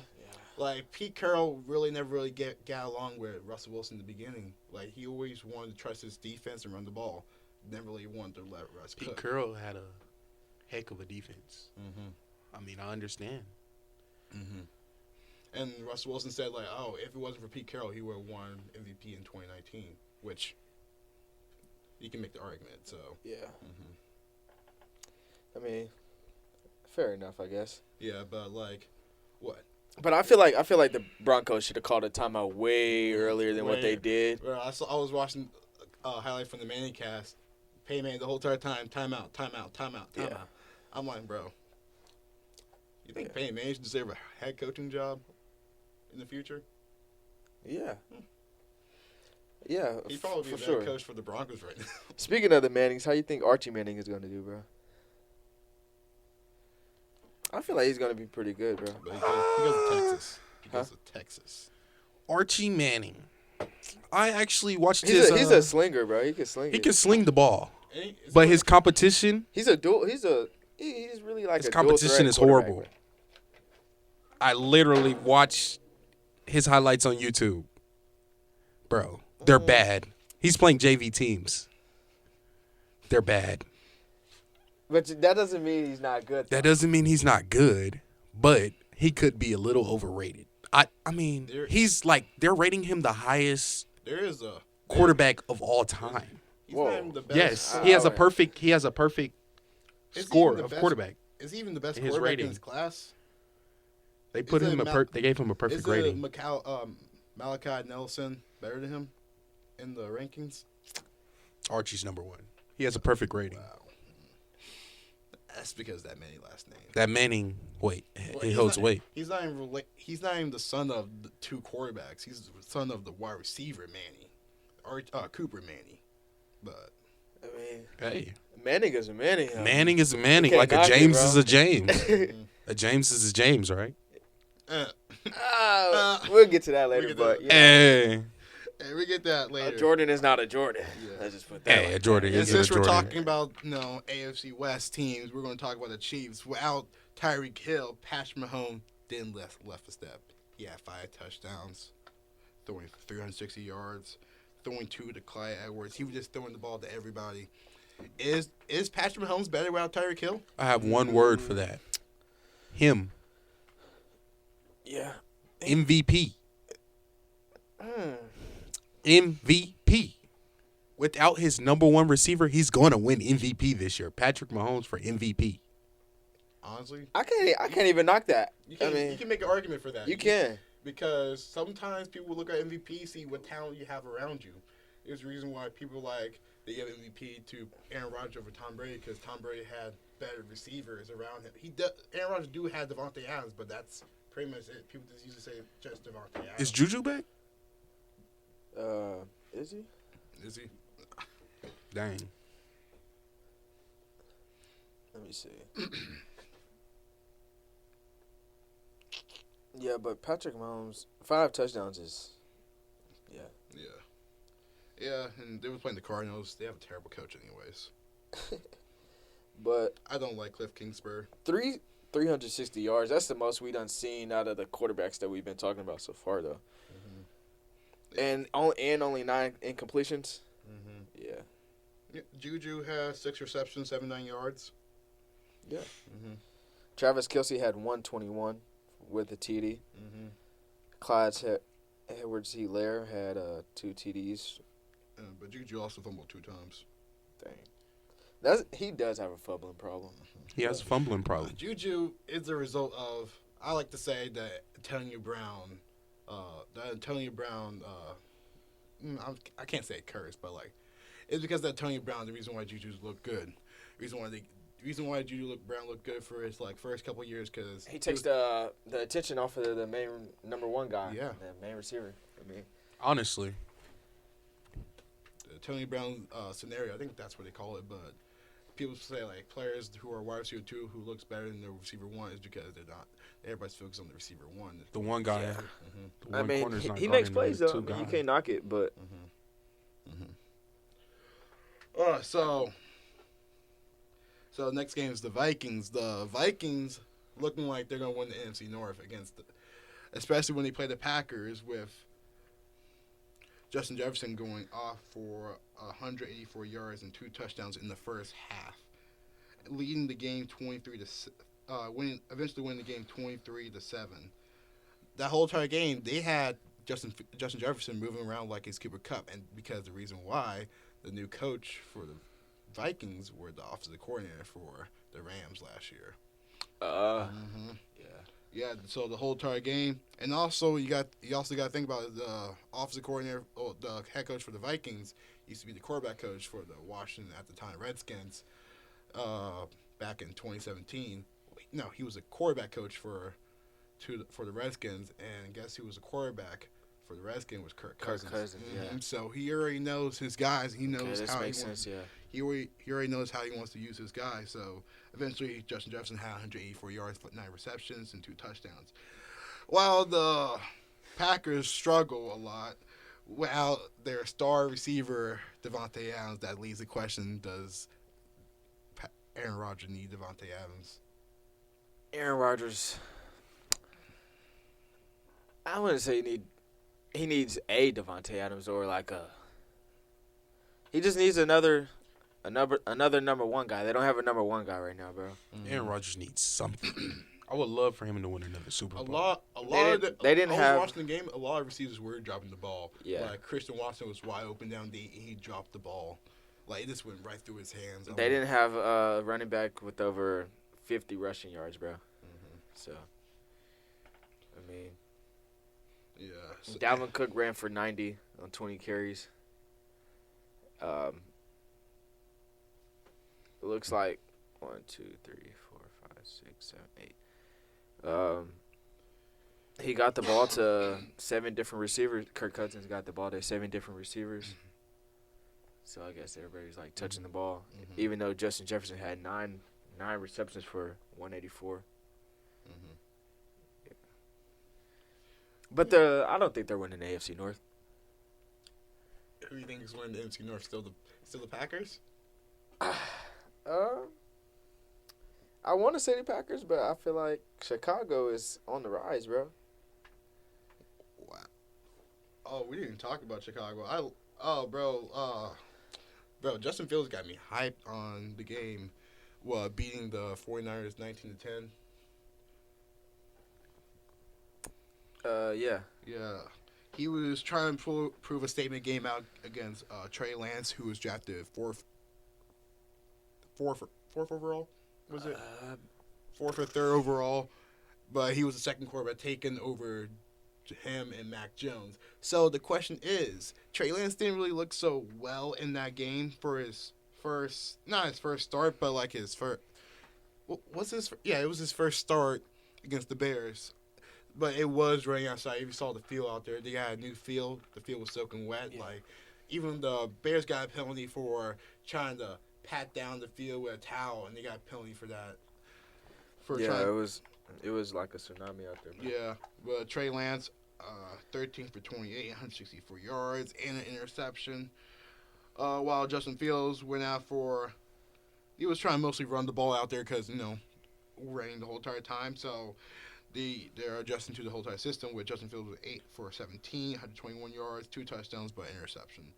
S1: Like Pete Carroll never really got along with Russell Wilson in the beginning. Like he always wanted to trust his defense and run the ball. Never really wanted to let Russ
S2: Pete
S1: cook.
S2: Carroll had a heck of a defense.
S1: Mm-hmm.
S2: I mean, I understand.
S1: Mm-hmm. And Russell Wilson said, like, if it wasn't for Pete Carroll, he would have won MVP in 2019, which you can make the argument. So
S3: Yeah.
S1: Mhm.
S3: I mean, fair enough, I guess.
S1: yeah, but like, what?
S3: But I feel like the Broncos should have called a timeout way earlier than what they did.
S1: Bro, I was watching a highlight from the Manning cast. Payman the whole entire time, timeout.
S3: Yeah.
S1: I'm like, bro, you think Payne Manning should deserve a head coaching job in the future?
S3: Yeah. Yeah,
S1: He'd probably be
S3: for
S1: a better
S3: sure.
S1: coach for the Broncos right now.
S3: Speaking of the Mannings, how you think Archie Manning is going to do, bro? I feel like he's gonna be pretty good, bro.
S1: But he goes to Texas. He goes to Texas.
S2: Archie Manning. I actually watched
S3: He's
S2: his.
S3: a slinger, bro. He can sling.
S2: He can sling the ball,
S1: Is
S2: but
S1: he
S2: his competition.
S3: He's really like
S2: His
S3: a
S2: competition is
S3: dual-threat
S2: horrible.
S3: quarterback,
S2: I literally watched his highlights on YouTube. Bro, they're bad. He's playing JV teams. They're bad.
S3: But that doesn't mean he's not good.
S2: That doesn't mean he's not good, but he could be a little overrated. I mean, he's like they're rating him the highest
S1: There is a
S2: quarterback of all time.
S1: He's not even the best.
S2: Yes, he has a perfect score of quarterback.
S1: Is he even the best
S2: in his
S1: quarterback
S2: rating.
S1: in his class?
S2: They put him they gave him a perfect
S1: Is
S2: rating.
S1: Malachi Nelson better than him in the rankings?
S2: Archie's number 1. He has a perfect rating.
S1: Wow. That's because of that Manning last name.
S2: That Manning, wait,
S1: Well,
S2: he holds weight.
S1: He's not even the son of the 2 quarterbacks. He's the son of the wide receiver Manning, or Cooper Manning. But
S3: I mean,
S2: Hey,
S3: Manning is a Manning.
S2: Manning is a Manning,
S3: You
S2: like
S3: can't
S2: a
S3: knock it,
S2: James
S3: bro.
S2: is a James. A James is a James, right?
S3: We'll get to that later,
S1: get
S3: but
S1: that.
S3: yeah.
S2: Hey,
S1: hey, we get that
S3: A
S1: later.
S3: Jordan is not a Jordan.
S1: Yeah.
S3: Let's just put that.
S2: hey,
S3: way.
S2: a Jordan
S1: And
S2: is a
S1: since we're
S2: Jordan.
S1: talking about AFC West teams, we're going to talk about the Chiefs. Without Tyreek Hill, Patrick Mahomes didn't left a step. He had 5 touchdowns, throwing for 360 yards, throwing 2 to Clyde Edwards. He was just throwing the ball to everybody. Is Patrick Mahomes better without Tyreek Hill?
S2: I have one word for that. Him.
S3: Yeah.
S2: MVP. MVP. Without his number 1 receiver, he's going to win MVP this year. Patrick Mahomes for MVP.
S1: Honestly,
S3: I can't even knock that.
S1: you
S3: I mean,
S1: can make an argument for that.
S3: you can.
S1: Because sometimes people look at MVP, see what talent you have around you. There's a reason why people they give MVP to Aaron Rodgers over Tom Brady, because Tom Brady had better receivers around him. Aaron Rodgers do have Devontae Adams, but that's pretty much it. People just usually say just Devontae Adams.
S2: Is Juju back?
S3: Is he?
S1: Is he?
S2: Dang.
S3: Let me see. Yeah, but Patrick Mahomes, 5 touchdowns is, yeah.
S1: Yeah, and they were playing the Cardinals. They have a terrible coach anyways.
S3: But
S1: I don't like Cliff Kingsbury.
S3: 360 yards, that's the most we done seen out of the quarterbacks that we've been talking about so far, though. And only 9 incompletions.
S1: Yeah, Juju has 6 receptions, 79 yards.
S3: Yeah. Travis Kelce had 121 with a TD. Clyde Edwards-Helaire had 2 TDs.
S1: But Juju also fumbled 2 times.
S3: Dang. He does have a fumbling problem.
S2: He has a fumbling problem.
S1: Juju is the result of, I like to say that Antonio Brown, I can't say curse, but it's because that Antonio Brown the reason why Juju's look good. The reason why Juju Brown looked good for his first couple of years, because
S3: He takes the attention off of the main number 1 guy.
S1: Yeah.
S3: The main receiver. I mean,
S2: Honestly.
S1: the Tony Brown scenario, I think that's what they call it, but people say players who are wide receiver 2 who looks better than the receiver 1 is because they're not. Everybody's focused on the receiver 1.
S2: The one guy.
S3: Yeah.
S2: The one corner's not
S3: he makes
S2: guarding
S3: plays,
S2: the
S3: though.
S2: 2
S3: I mean, you
S2: guys.
S3: can't knock it, but
S1: All right, so the next game is the Vikings. The Vikings looking like they're going to win the NFC North especially when they play the Packers with Justin Jefferson going off for 184 yards and 2 touchdowns in the first half, leading the game eventually winning the game 23-7. That whole entire game, they had Justin Jefferson moving around like he's Cooper Kupp, and because the reason why the new coach for the Vikings were the offensive coordinator for the Rams last year. Yeah, so the whole entire game, and also you also got to think about the offensive coordinator, the head coach for the Vikings used to be the quarterback coach for the Washington at the time Redskins, back in 2017. No, he was a quarterback coach for the Redskins, and guess who was a quarterback for the Redskins was Kirk Cousins.
S3: yeah.
S1: So he already knows his guys. He knows
S3: this
S1: how
S3: makes
S1: he wants.
S3: sense, yeah.
S1: he already knows how he wants to use his guy. So eventually, Justin Jefferson had 184 yards, 9 receptions, and 2 touchdowns. While the Packers struggle a lot without their star receiver Devontae Adams, that leaves the question: does Aaron Rodgers need Devontae Adams?
S3: Aaron Rodgers. I wouldn't say he needs a Devontae Adams or like a. He just needs another number one guy. They don't have a number one guy right now, bro.
S2: Aaron Rodgers needs something. I would love for him to win another Super Bowl.
S3: They didn't have.
S1: I was watching the game. A lot of receivers were dropping the ball.
S3: Yeah.
S1: Like Christian Watson was wide open down deep. He dropped the ball. Like it just went right through his hands.
S3: They didn't have a running back with over 50 rushing yards, bro. So, I mean,
S1: yeah. So,
S3: Dalvin Cook ran for 90 on 20 carries. It looks like 1, 2, 3, 4, 5, 6, 7, 8. He got the ball to 7 different receivers. Kirk Cousins got the ball to 7 different receivers. So I guess everybody's like touching the ball, even though Justin Jefferson had nine receptions for 184. Yeah. But I don't think they're winning the AFC North.
S1: Who do you think is winning the NFC North? Still the Packers?
S3: I want to say the Packers, but I feel like Chicago is on the rise, bro.
S1: Wow. Oh, we didn't even talk about Chicago. Bro, Justin Fields got me hyped on the game. Beating the 49ers 19-10.
S3: Yeah.
S1: Yeah. He was trying to prove a statement game out against Trey Lance, who was drafted fourth overall. Was it fourth or third overall? But he was the second quarterback taken over him and Mac Jones. So the question is, Trey Lance didn't really look so well in that game for his first, not his first start, but like his first. It was his first start against the Bears. But it was raining outside. If you saw the field out there, they had a new field. The field was soaking wet.
S3: Yeah.
S1: Like, even the Bears got a penalty for trying to pat down the field with a towel, and they got a penalty for that.
S3: It was like a tsunami out there, bro.
S1: Yeah, but Trey Lance, 13 for 28, 164 yards, and an interception. While Justin Fields went out he was trying to mostly run the ball out there because, raining the whole entire time. So they're adjusting to the whole entire system with Justin Fields with 8 for 17, 121 yards, 2 touchdowns, but interception.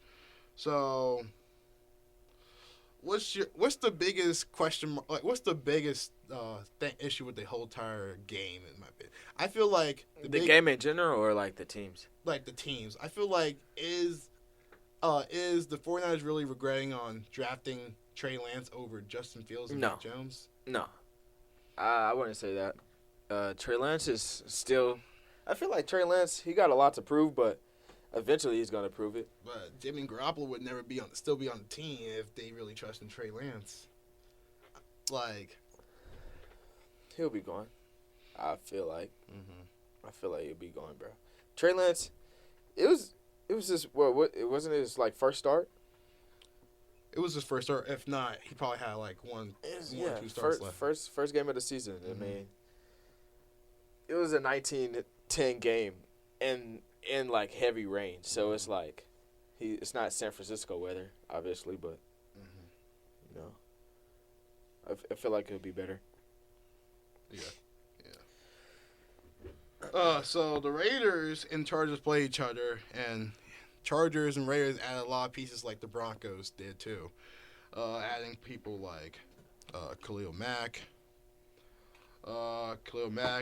S1: So what's the biggest question? Like, what's the biggest issue with the whole entire game? In my opinion, I feel like
S3: The game in general, or like the teams?
S1: Like the teams. I feel like is the 49ers really regretting on drafting Trey Lance over Justin Fields and Mac Jones?
S3: No, I wouldn't say that. Trey Lance is still. I feel like Trey Lance, he got a lot to prove, but eventually he's gonna prove it.
S1: But Jimmy Garoppolo would never still be on the team if they really trust in Trey Lance. Like,
S3: he'll be gone. I feel like. I feel like he'll be gone, bro. Trey Lance, it was just it wasn't his like first start.
S1: It was his first start. If not, he probably had like one or two starts left.
S3: First game of the season. I mean, it was a 19-10 game and in like heavy rain. So it's like it's not San Francisco weather, obviously, but I feel like it'll be better.
S1: Yeah. So the Raiders and Chargers play each other, and Chargers and Raiders added a lot of pieces like the Broncos did too, adding people like Khalil Mack,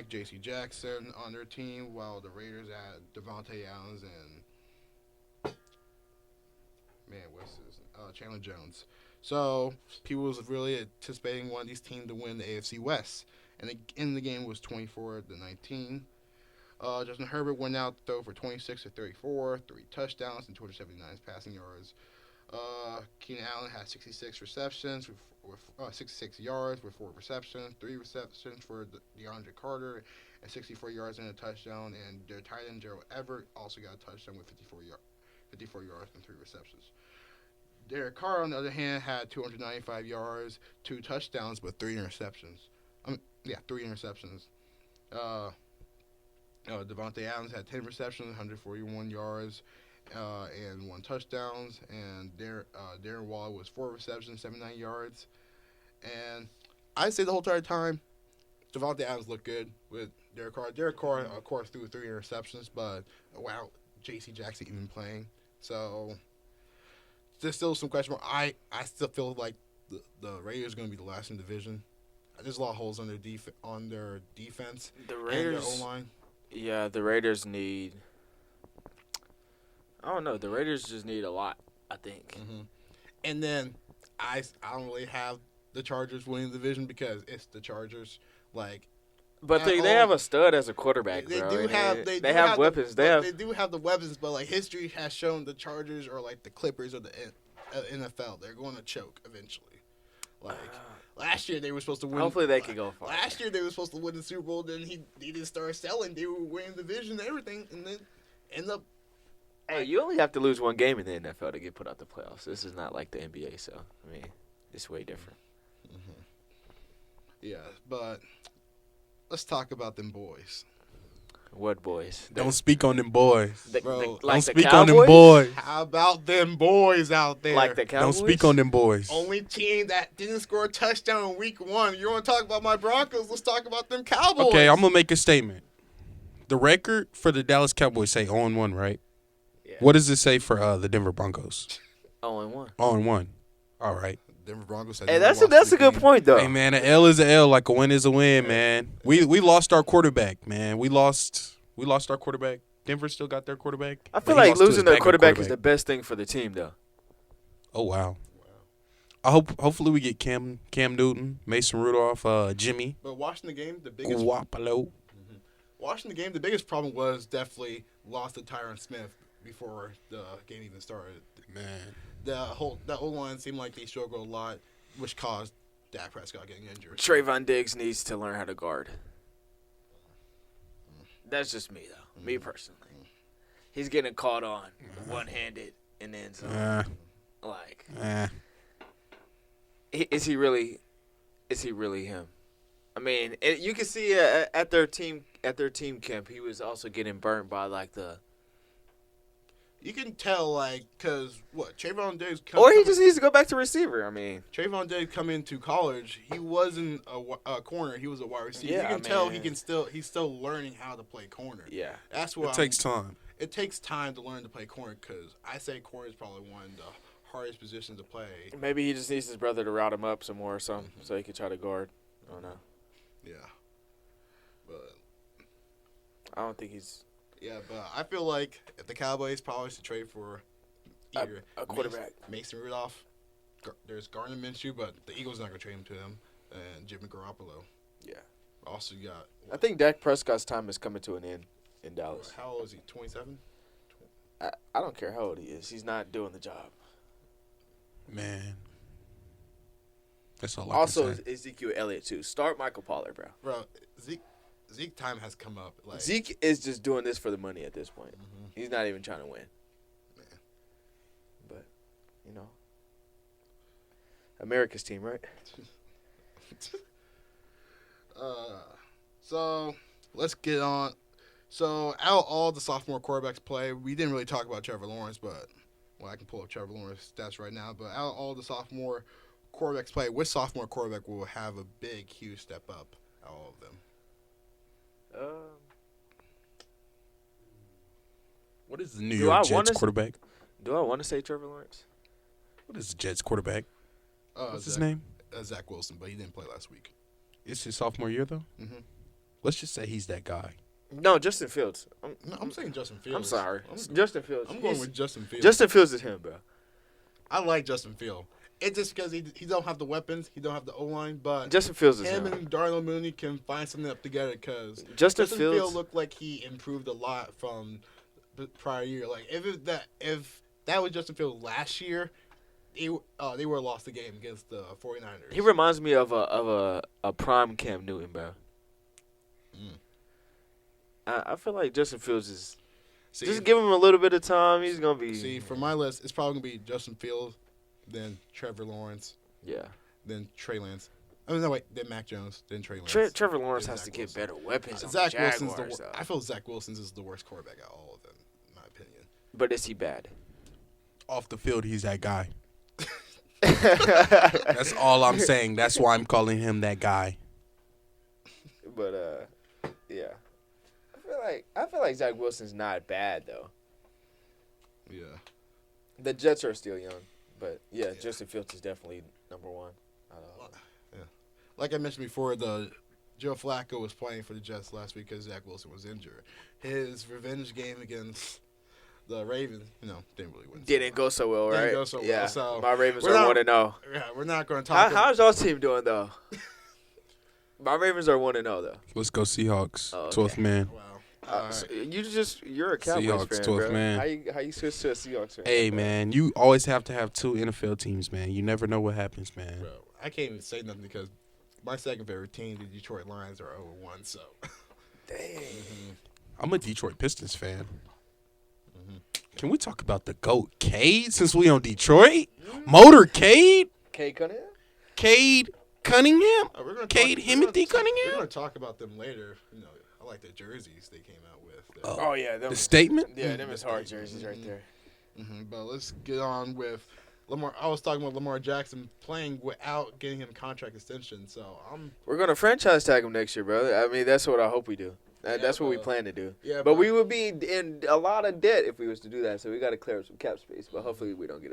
S1: J.C. Jackson on their team, while the Raiders add Devontae Adams and Chandler Jones. So people was really anticipating one of these teams to win the AFC West, and in the game was 24-19. Justin Herbert went out though for 26 to 34, 3 touchdowns and 279 passing yards. Keenan Allen had 66 receptions with 66 yards with 4 receptions, 3 receptions for DeAndre Carter, and 64 yards and a touchdown. And their tight end Gerald Everett also got a touchdown with 54 yards and 3 receptions. Derek Carr, on the other hand, had 295 yards, 2 touchdowns, but 3 interceptions. 3 interceptions. Devontae Adams had 10 receptions, 141 yards, and 1 touchdowns. And Darren Waller was 4 receptions, 79 yards. And I say the whole entire time, Devontae Adams looked good with Derek Carr. Derek Carr, of course, threw 3 interceptions, but wow, J.C. Jackson even playing. So there's still some question mark. I still feel like the Raiders are going to be the last in the division. There's a lot of holes on their defense.
S3: The Raiders,
S1: and their O-line.
S3: Yeah, the Raiders need. I don't know. The Raiders just need a lot, I think.
S1: Mm-hmm. And then I don't really have the Chargers winning the division because it's the Chargers.
S3: But they have a stud as a quarterback,
S1: they
S3: bro.
S1: do have
S3: they have weapons.
S1: They do have the weapons, but history has shown the Chargers or the Clippers or the NFL. They're going to choke eventually. Last year they were supposed to win.
S3: Hopefully they can go far.
S1: Last year they were supposed to win the Super Bowl. Then he didn't start selling. They were winning the division and everything, and then end up.
S3: Hey, you only have to lose one game in the NFL to get put out the playoffs. This is not like the NBA, so I mean, it's way different.
S1: Mm-hmm. Yeah, but let's talk about them boys.
S3: What boys?
S2: Don't speak on them boys.
S1: Bro,
S2: don't speak on them boys.
S1: How about them boys out there?
S3: Like the Cowboys?
S2: Don't speak on them boys.
S1: Only team that didn't score a touchdown in week 1. You want to talk about my Broncos? Let's talk about them Cowboys.
S2: Okay, I'm going to make a statement. The record for the Dallas Cowboys say 0-1, right?
S3: Yeah.
S2: What does it say for the Denver Broncos?
S3: 0-1.
S2: 0-1. All right.
S1: Denver Broncos.
S3: Hey, that's a good point though.
S2: Hey man, an L is an L. Like a win is a win, man. We lost our quarterback, man. We lost our quarterback. Denver still got their quarterback.
S3: I feel
S2: but he
S3: like
S2: lost to his
S3: losing their
S2: backup
S3: quarterback is the best thing for the team, though.
S2: Oh wow. Hopefully we get Cam Newton, Mason Rudolph, Jimmy.
S1: But watching the game, the biggest problem was definitely lost to Tyron Smith before the game even started.
S2: Man.
S1: The O-line seemed like they struggled a lot, which caused Dak Prescott getting injured.
S3: Trayvon Diggs needs to learn how to guard. That's just me, though. Me personally. He's getting caught on one-handed and then some. Is he really him? I mean, you can see at their team camp, he was also getting burnt by the.
S1: You can tell, because Trayvon Diggs.
S3: Or he just needs to go back to receiver. I mean,
S1: Trayvon Diggs come into college. He wasn't a corner. He was a wide receiver.
S3: Yeah,
S1: you can tell he's still learning how to play corner.
S3: Yeah,
S1: that's what
S2: it takes time.
S1: It takes time to learn to play corner because I say corner is probably one of the hardest positions to play.
S3: Maybe he just needs his brother to route him up some more or something so he can try to guard. I don't know.
S1: Yeah, but
S3: I don't think he's.
S1: Yeah, but I feel like if the Cowboys probably should trade for either
S3: a quarterback,
S1: Mason Rudolph, there's Gardner Minshew, but the Eagles are not going to trade him to him, and Jimmy Garoppolo.
S3: Yeah.
S1: Also, you got.
S3: I think Dak Prescott's time is coming to an end in Dallas.
S1: How old is he? 27?
S3: I don't care how old he is. He's not doing the job.
S2: Man. That's all
S3: also,
S2: I can say.
S3: Ezekiel Elliott, too. Start Michael Pollard, bro.
S1: Bro, Zeke time has come up.
S3: Zeke is just doing this for the money at this point. Mm-hmm. He's not even trying to win.
S1: Man.
S3: But, America's team, right?
S1: So, let's get on. So, out of all the sophomore quarterbacks play, we didn't really talk about Trevor Lawrence, but, I can pull up Trevor Lawrence stats right now. But out of all the sophomore quarterbacks play, which sophomore quarterback will have a big, huge step up out of all of them?
S2: What is the New York Jets quarterback?
S3: Do I want to say Trevor Lawrence?
S2: What is the Jets quarterback? What's his name?
S1: Zach Wilson, but he didn't play last week.
S2: It's his sophomore year, though?
S1: Mm-hmm.
S2: Let's just say he's that guy.
S3: No, Justin Fields.
S1: I'm saying Justin Fields.
S3: I'm sorry. Justin Fields.
S1: I'm going with Justin Fields.
S3: Justin Fields is him, bro.
S1: I like Justin Fields. It's just because he don't have the weapons, he don't have the O-line, but
S3: Justin Fields is
S1: him and Darnell Mooney can find something up together because
S3: Justin Fields
S1: looked like he improved a lot from the prior year. Like if that was Justin Fields last year, they would have lost the game against the 49ers.
S3: He reminds me of a prime Cam Newton, bro. I feel like Justin Fields is just give him a little bit of time. He's gonna be.
S1: See, for my list, it's probably gonna be Justin Fields, then Trevor Lawrence,
S3: Yeah.
S1: then Trey Lance. Oh no, wait, then Mac Jones, then Trey Lance.
S3: Trevor Lawrence
S1: then
S3: has
S1: Zach
S3: to get
S1: Wilson.
S3: better weapons on
S1: Zach
S3: the
S1: Wilson's
S3: Jaguars,
S1: the.
S3: though.
S1: I feel Zach Wilson's is the worst quarterback out of all of them, in my opinion.
S3: But is he bad?
S2: Off the field, he's that guy. That's all I'm saying. That's why I'm calling him that guy.
S3: But yeah. I feel like Zach Wilson's not bad though.
S1: Yeah.
S3: The Jets are still young, but yeah, Justin Fields is definitely number one.
S1: Yeah. Like I mentioned before, Joe Flacco was playing for the Jets last week because Zach Wilson was injured. His revenge game against the Ravens, didn't really win.
S3: Didn't go so well, right?
S1: Didn't go so well,
S3: yeah.
S1: so
S3: My Ravens
S1: we're
S3: are
S1: not-
S3: 1-0.
S1: Yeah, we're not going to talk.
S3: How's y'all team doing though? My Ravens are 1-0 though.
S2: Let's go Seahawks.
S3: Oh, okay.
S2: 12th man.
S1: Wow.
S3: So you're a Cowboys
S2: Seahawks,
S3: fan,
S2: 12th
S3: bro.
S2: man.
S3: How you switch to a Seahawks fan?
S2: Hey, man, you always have to have two NFL teams, man. You never know what happens, man.
S1: Bro, I can't even say nothing because my second favorite team, the Detroit Lions, are 0-1. So.
S3: Dang.
S2: I'm a Detroit Pistons fan. Can we talk about the GOAT, Cade, since we on Detroit? Motorcade?
S3: Cade Cunningham?
S2: Cade Cunningham?
S1: We're gonna
S2: Cade Himothy
S1: We're
S2: Cunningham?
S1: going to talk about them later. I like the jerseys they came out with.
S3: Oh yeah,
S2: The statement?
S3: Yeah, them is hard jerseys right there.
S1: But let's get on with Lamar. I was talking about Lamar Jackson playing without getting him contract extension. So
S3: We're gonna franchise tag him next year, brother. I mean, that's what I hope we do. That's what we plan to do.
S1: Yeah,
S3: but we would be in a lot of debt if we was to do that. So we got to clear up some cap space. But hopefully we don't get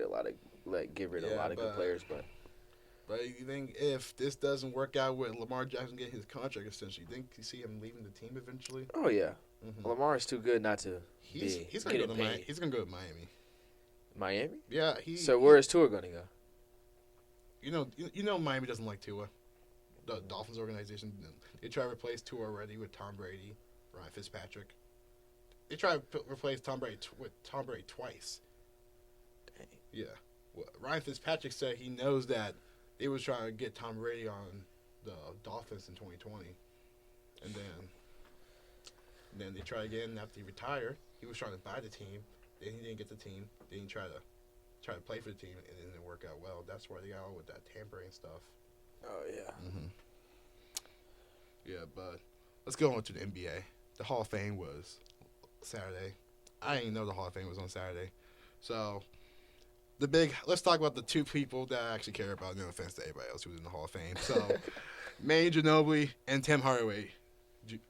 S3: get rid of a lot of good players.
S1: But you think if this doesn't work out with Lamar Jackson getting his contract extension, you see him leaving the team eventually?
S3: Oh yeah, Lamar is too good not to.
S1: He's gonna go to Miami. He's gonna go to Miami.
S3: Miami?
S1: Yeah.
S3: So where is Tua gonna go?
S1: You know Miami doesn't like Tua. The Dolphins organization, they try to replace Tua already with Tom Brady, Ryan Fitzpatrick. They try to replace Tom Brady with Tom Brady twice.
S3: Dang.
S1: Yeah. Well, Ryan Fitzpatrick said he knows that they was trying to get Tom Brady on the Dolphins in 2020, and then they tried again after he retired. He was trying to buy the team. Then he didn't get the team. Then he tried to play for the team, and it didn't work out well. That's why they got all with that tampering stuff.
S3: Oh yeah.
S1: Yeah, but let's go on to the NBA. The Hall of Fame was Saturday. I didn't know the Hall of Fame was on Saturday. So, let's talk about the two people that I actually care about. No offense to everybody else who's in the Hall of Fame. So, Manu Ginobili and Tim Hardaway.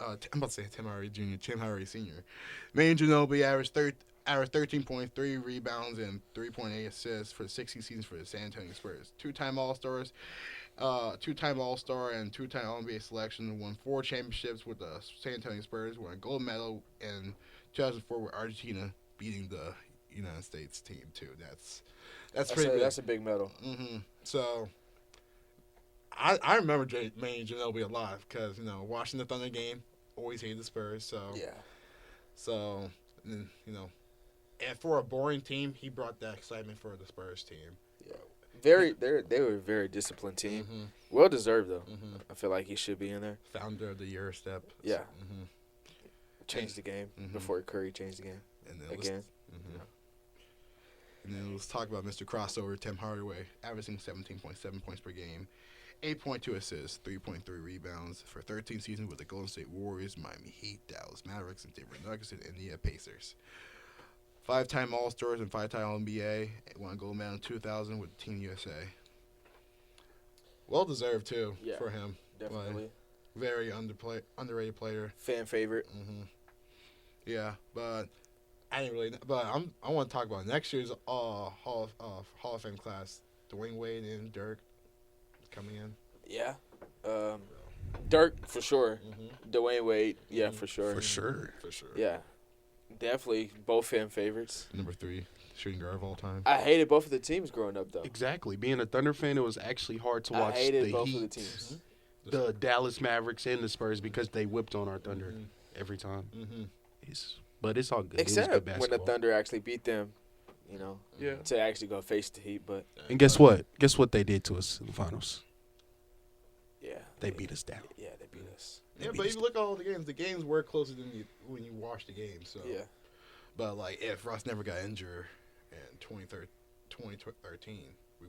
S1: I'm about to say Tim Hardaway Jr., Tim Hardaway Sr. Manu Ginobili averaged 13.3 rebounds and 3.8 assists for the 60 seasons for the San Antonio Spurs. Two-time All-Star and two-time All-NBA selection. Won 4 championships with the San Antonio Spurs. Won a gold medal in 2004 with Argentina beating the United States team too. That's pretty good.
S3: That's a big medal.
S1: So I remember Manu Ginobili a lot because watching the Thunder game, always hated the Spurs. So
S3: Yeah.
S1: So and for a boring team, he brought that excitement for the Spurs team.
S3: Yeah. They were a very disciplined team. Well deserved though. I feel like he should be in there.
S1: Founder of the Euro step.
S3: Yeah. Changed the game before Curry changed the game
S1: And then
S3: again.
S1: And then let's talk about Mr. Crossover, Tim Hardaway, averaging 17.7 points per game, 8.2 assists, 3.3 rebounds for 13 seasons with the Golden State Warriors, Miami Heat, Dallas Mavericks, and Denver Nuggets, and Indiana Pacers. 5-time All-Stars and 5-time All-NBA. Won a gold medal in 2000 with Team USA. Well deserved too for him.
S3: Definitely.
S1: Very underrated player.
S3: Fan favorite.
S1: Yeah, but I didn't really. But I want to talk about next year's Hall of Fame class. Dwayne Wade and Dirk coming in.
S3: Yeah. Dirk for sure. Dwayne Wade, yeah, for sure.
S2: For sure.
S3: Yeah. Definitely both fan favorites.
S1: Number 3 shooting guard of all time.
S3: I hated both of the teams growing up though.
S2: Exactly. Being a Thunder fan, it was actually hard to watch
S3: I hated
S2: the
S3: both
S2: Heat,
S3: of the teams.
S2: the Dallas Mavericks, and the Spurs because they whipped on our Thunder every time. But it's all good.
S3: Except
S2: it was good
S3: when the
S2: basketball.
S3: Thunder actually beat them,
S2: Yeah.
S3: to actually go face the Heat. But
S2: And guess what? Guess what they did to us in the finals?
S3: yeah,
S2: They beat us down.
S3: Yeah, they beat us.
S1: Yeah, but if you look at all the games were closer than when you watch the game. So
S3: Yeah.
S1: But like if Russ never got injured in 2013, we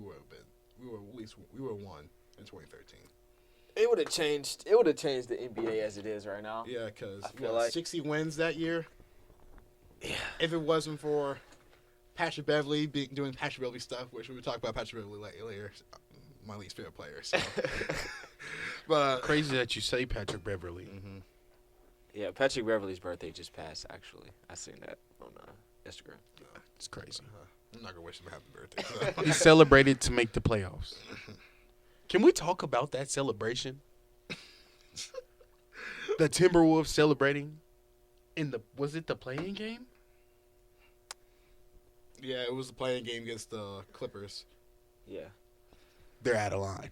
S1: would have been. We were one in 2013.
S3: It would have changed. It would have changed the NBA as it is right now.
S1: Yeah, because
S3: I feel like
S1: 60 wins that year.
S3: Yeah.
S1: If it wasn't for Patrick Beverley doing Patrick Beverley stuff, which we would talk about Patrick Beverley later, my least favorite player. So. But
S2: Crazy that you say Patrick Beverley.
S1: mm-hmm.
S3: Yeah, Patrick Beverley's birthday just passed. Actually, I seen that on Instagram.
S2: It's crazy.
S1: I'm not gonna wish him a happy birthday. So.
S2: He celebrated to make the playoffs. Can we talk about that celebration? The Timberwolves celebrating was it the playing game?
S1: Yeah, it was the playing game against the Clippers.
S3: Yeah.
S2: They're out of line.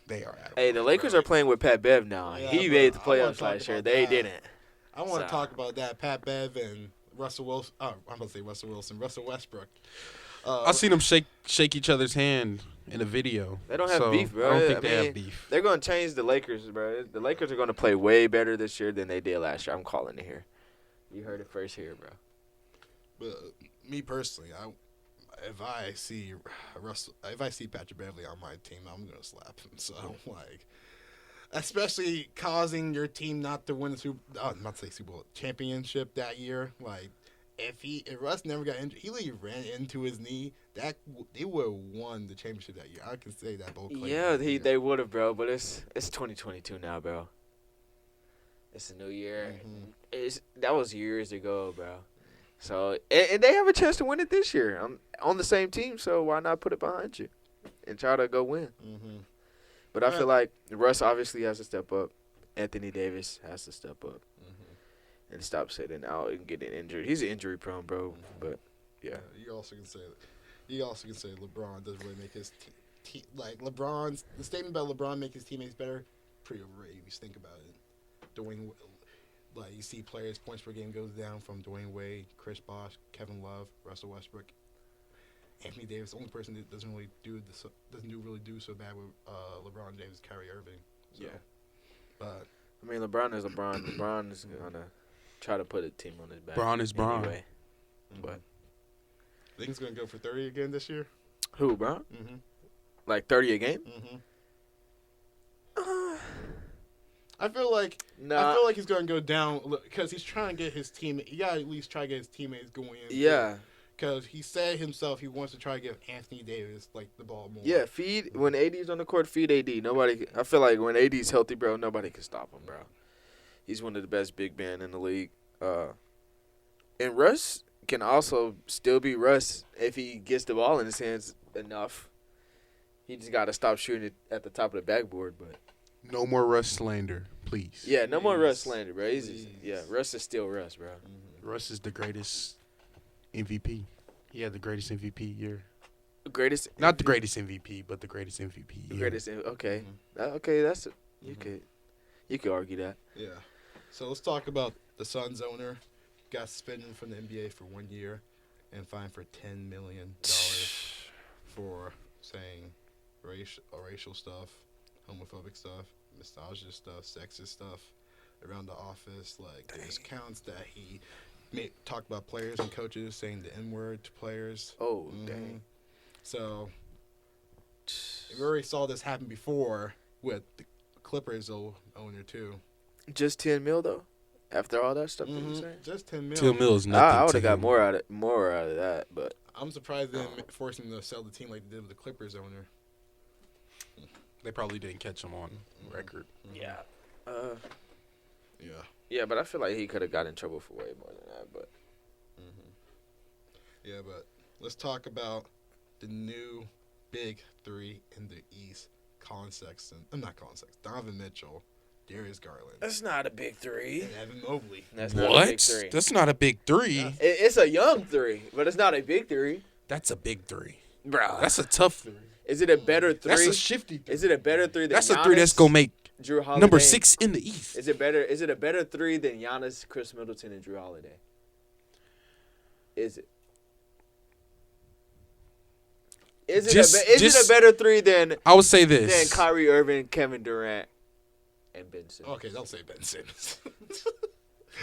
S2: They are out of
S3: Hey, the Lakers are playing with Pat Bev now.
S1: Yeah,
S3: He
S1: but
S3: made the
S1: I wanna
S3: playoffs
S1: talk
S3: last year.
S1: about
S3: They
S1: that.
S3: didn't.
S1: I want to
S3: So-
S1: talk about that. Pat Bev and Russell Wilson. Oh, I'm about to say Russell Wilson. Russell Westbrook.
S2: I seen them shake each other's hand in a video.
S3: They don't have
S2: So,
S3: beef, bro.
S2: I don't think
S3: I
S2: they
S3: mean,
S2: have beef.
S3: They're going to change the Lakers, bro. The Lakers are going to play way better this year than they did last year. I'm calling it here. You heard it first here, bro.
S1: But me personally, if I see Patrick Beverley on my team, I'm gonna slap him. So like, especially causing your team not to win the Super Bowl championship that year. Like, if Russ never got injured, he literally ran into his knee. They would have won the championship that year. I can say that both.
S3: Yeah, they would have, bro. But it's 2022 now, bro. It's a new year.
S1: Mm-hmm.
S3: That was years ago, bro. So and they have a chance to win it this year. I'm on the same team, so why not put it behind you and try to go win?
S1: Mm-hmm.
S3: But I feel like Russ obviously has to step up. Anthony Davis has to step up and stop sitting out and getting injured. He's injury prone, bro. But yeah,
S1: you also can say LeBron doesn't really make his like LeBron's the statement about LeBron make his teammates better. Pretty overrated if you think about it. Dwayne, like you see players points per game goes down from Dwayne Wade, Chris Bosh, Kevin Love, Russell Westbrook, Anthony Davis. The only person that doesn't really do so bad with LeBron James is Kyrie Irving. So,
S3: yeah.
S1: But
S3: I mean, LeBron is LeBron. LeBron is gonna try to put a team on his back.
S2: Bron is Bron.
S3: Anyway. But
S1: think he's gonna go for 30 again this year.
S3: who, bro?
S1: Mm-hmm.
S3: Like 30 a game?
S1: Mm-hmm. I feel like he's gonna go down because he's trying to get his team. He gotta at least try to get his teammates going in.
S3: Yeah.
S1: Because he said himself he wants to try to give Anthony Davis like the ball more.
S3: Yeah, when AD's on the court, feed AD. I feel like when AD's healthy, bro, nobody can stop him, bro. He's one of the best big men in the league. And Russ can also still be Russ if he gets the ball in his hands enough. He just got to stop shooting it at the top of the backboard. But
S2: No more Russ slander, please.
S3: yeah, no more
S1: Please.
S3: Russ slander, bro. Russ is still Russ, bro.
S2: Russ is the greatest MVP. He had the greatest MVP year.
S3: Greatest,
S2: Not the greatest MVP, but the greatest MVP
S3: the
S2: year.
S3: greatest. Okay,
S1: Mm-hmm.
S3: okay, that's you could argue that.
S1: Yeah. So let's talk about the Suns owner. Got suspended from the NBA for 1 year and fined for $10 million for saying racial stuff, homophobic stuff, nostalgia stuff, sexist stuff around the office. Like there's counts that he talked about players and coaches saying the N-word to players.
S3: Oh,
S1: Mhm.
S3: dang.
S1: So we already saw this happen before with the Clippers owner too.
S3: Just 10 mil though. After all that stuff that you saying,
S1: Just 10 million.
S2: 2 mil is nothing.
S3: I would
S2: to
S3: have got
S2: him.
S3: more out of that, but
S1: I'm surprised they didn't force him to sell the team like they did with the Clippers owner.
S2: They probably didn't catch him on record.
S3: yeah,
S1: Yeah.
S3: yeah. But I feel like he could have got in trouble for way more than that. But
S1: Yeah, but let's talk about the new big three in the East. Donovan Mitchell, Darius Garland,
S3: that's not a big three.
S1: and Evan Mobley.
S3: That's not a big
S2: What?
S3: three.
S2: That's not a big three.
S3: It's a young three, but it's not a big three,
S2: That's a big three.
S3: bro.
S2: That's a tough three.
S3: Is it a better three?
S2: That's a shifty three.
S3: Is it a better three than
S2: That's
S3: Giannis,
S2: a three that's going to make
S3: Drew Holiday?
S2: number 6 in the East.
S3: Is it better? Is it a better three than Giannis, Chris Middleton, and Drew Holiday? Is it? Is it a better three than
S2: I would say this.
S3: Kyrie Irving, Kevin Durant, and Ben Simmons?
S1: Okay, don't say Ben Simmons.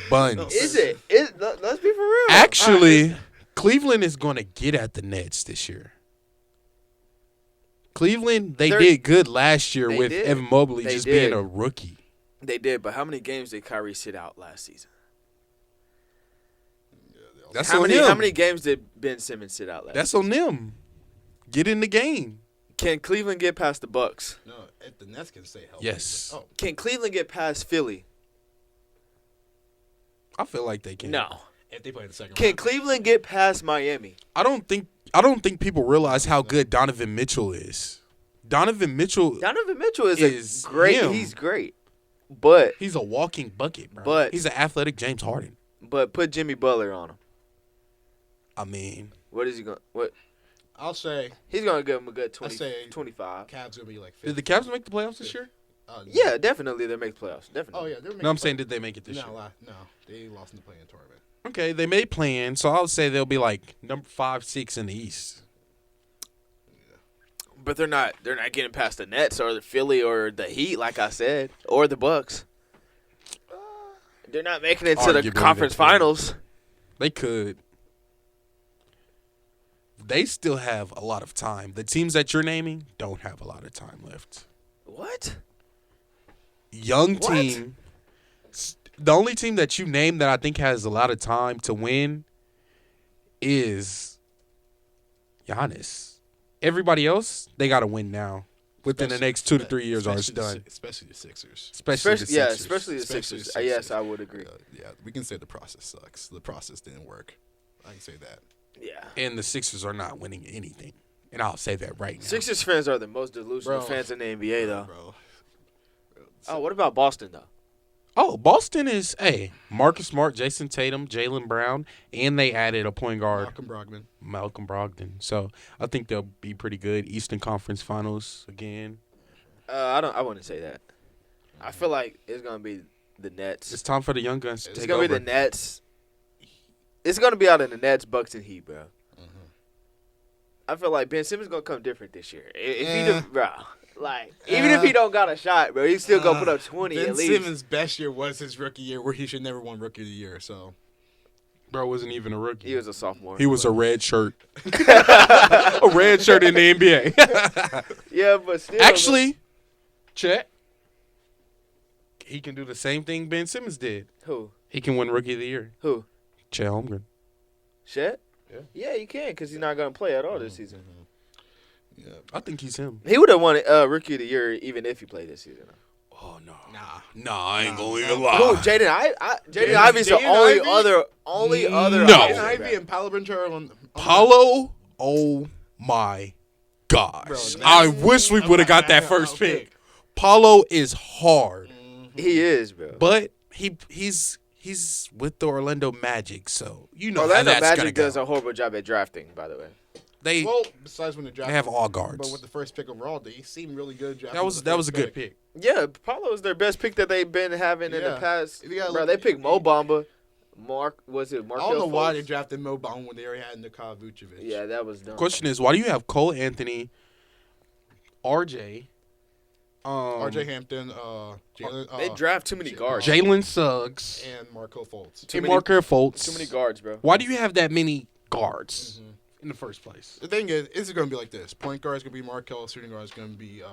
S2: Buns.
S3: Is it? Let's be for real.
S2: Actually, Cleveland is going to get at the Nets this year. Cleveland, they
S3: They're-
S2: did good last year
S3: they
S2: with
S3: did.
S2: Evan Mobley
S3: They
S2: just
S3: did.
S2: being a rookie.
S3: They did, but how many games did Kyrie sit out last season?
S2: That's
S3: How
S2: on
S3: many?
S2: them.
S3: How many games did Ben Simmons sit out last?
S2: That's
S3: season?
S2: on them. Get in the game.
S3: Can Cleveland get past the Bucks?
S1: No, if the Nets can stay healthy.
S2: Yes.
S1: Oh,
S3: Can Cleveland get past Philly?
S2: I feel like they can.
S3: No.
S1: if they play the second
S3: Can
S1: round.
S3: Cleveland get past Miami?
S2: I don't think people realize how good Donovan Mitchell is. Donovan Mitchell,
S3: Donovan Mitchell
S2: Is
S3: is a great.
S2: him.
S3: He's great, but
S2: he's a walking bucket, bro.
S3: But-
S2: he's an athletic James Harden.
S3: put Jimmy Butler on him.
S2: I mean,
S3: What is he going? What
S1: I'll say
S3: he's going to give him a good 20,
S1: say-
S3: 25.
S1: Cavs will be like 50.
S2: did the Cavs make the playoffs this year?
S3: Yeah, definitely they make playoffs. Definitely.
S1: Oh, yeah. They're
S2: No, I'm saying did they make it this year?
S1: No, they lost in the play-in tournament.
S2: Okay, they may play in, so I would say they'll be like number 5, 6 in the East.
S3: But they're not getting past the Nets or the Philly or the Heat, like I said, or the Bucks. They're not making it to the
S2: Arguably,
S3: conference
S2: they could.
S3: finals.
S2: They could. They still have a lot of time. The teams that you're naming don't have a lot of time left.
S3: What?
S2: Young
S3: What?
S2: team. The only team that you name that I think has a lot of time to win is Giannis. Everybody else, they got to win now. Within the next 2 to 3 years, or it's done.
S1: Especially the Sixers.
S2: Especially the Sixers.
S3: Especially the
S1: Especially
S3: Sixers.
S1: the Sixers.
S3: Yes, I would agree.
S1: Yeah, we can say the process sucks. The process didn't work. I can say that.
S3: Yeah.
S2: And the Sixers are not winning anything. And I'll say that right now.
S3: Sixers fans are the most delusional
S1: Bro.
S3: fans in the NBA, though.
S1: Bro.
S3: Oh, what about Boston, though?
S2: Oh, Boston is, Marcus Smart, Jason Tatum, Jaylen Brown, and they added a point guard,
S1: Malcolm Brogdon.
S2: Brogdon. So I think they'll be pretty good. Eastern Conference Finals again.
S3: I wouldn't say that. I feel like it's gonna be the Nets.
S2: It's time for the young guns to
S3: It's
S2: take
S3: gonna
S2: over.
S3: be the Nets. It's gonna be out of the Nets, Bucks, and Heat, bro. I feel like Ben Simmons gonna come different this year. If he do, bro, like even if he don't got a shot, bro, he's still gonna put up 20
S1: Ben
S3: at least.
S1: Simmons' best year was his rookie year, where he should never won Rookie of the Year. So
S2: Bro wasn't even a rookie.
S3: He was a sophomore.
S2: He was a red shirt. A red shirt in the NBA.
S3: Yeah, but still.
S2: Actually, Chet, he can do the same thing Ben Simmons did.
S3: Who?
S2: He can win Rookie of the Year.
S3: Who?
S2: Chet Holmgren.
S3: Shet?
S1: Yeah.
S3: Yeah, you can because he's not gonna play at all this season.
S1: yeah,
S2: I think he's him.
S3: He would have won Rookie of the Year even if he played this season.
S2: Oh, no.
S1: nah.
S2: I ain't going to
S3: Who?
S2: lie.
S3: Jaden Ivey's the
S1: Jaden
S3: only
S1: Ivey?
S3: other.
S2: No.
S3: option,
S1: Jaden Ivey
S3: bro.
S1: and Paolo Banchero on
S2: Paulo, oh my gosh.
S1: Bro,
S2: I
S1: that's-
S2: wish we
S1: I'm
S2: would have
S1: not-
S2: got that
S1: I'm
S2: first
S1: not
S2: pick. Paulo is hard,
S3: He is, bro.
S2: but he's with the Orlando Magic, so you know how
S3: Orlando
S2: that's gonna
S3: Magic
S2: go.
S3: does a horrible job at drafting, by the way.
S2: They
S1: Well, besides when they drafted,
S2: have all guards.
S1: But with the first pick overall, they seemed really good. Drafting
S2: that was
S1: with the first
S2: a good pick.
S3: Yeah, Paulo is their best pick that they've been having in the
S1: Yeah.
S3: past.
S1: You gotta
S3: Bro,
S1: look-
S3: they picked Mo Bamba.
S1: I don't know why they drafted Mo Bamba when they already had Nikola Vucevic.
S3: Yeah, that was dumb.
S2: Question is, why do you have Cole Anthony, RJ,
S1: R.J. Hampton, Jalen,
S3: They draft too many guards.
S2: Jalen Suggs,
S1: and Marco Fultz.
S3: Too
S2: and
S3: many-
S2: Markelle Fultz?
S3: Too many guards, bro.
S2: Why do you have that many guards in the first place?
S1: The thing is, it's going to be like this. Point guard is going to be Markel. Shooting guard is going to be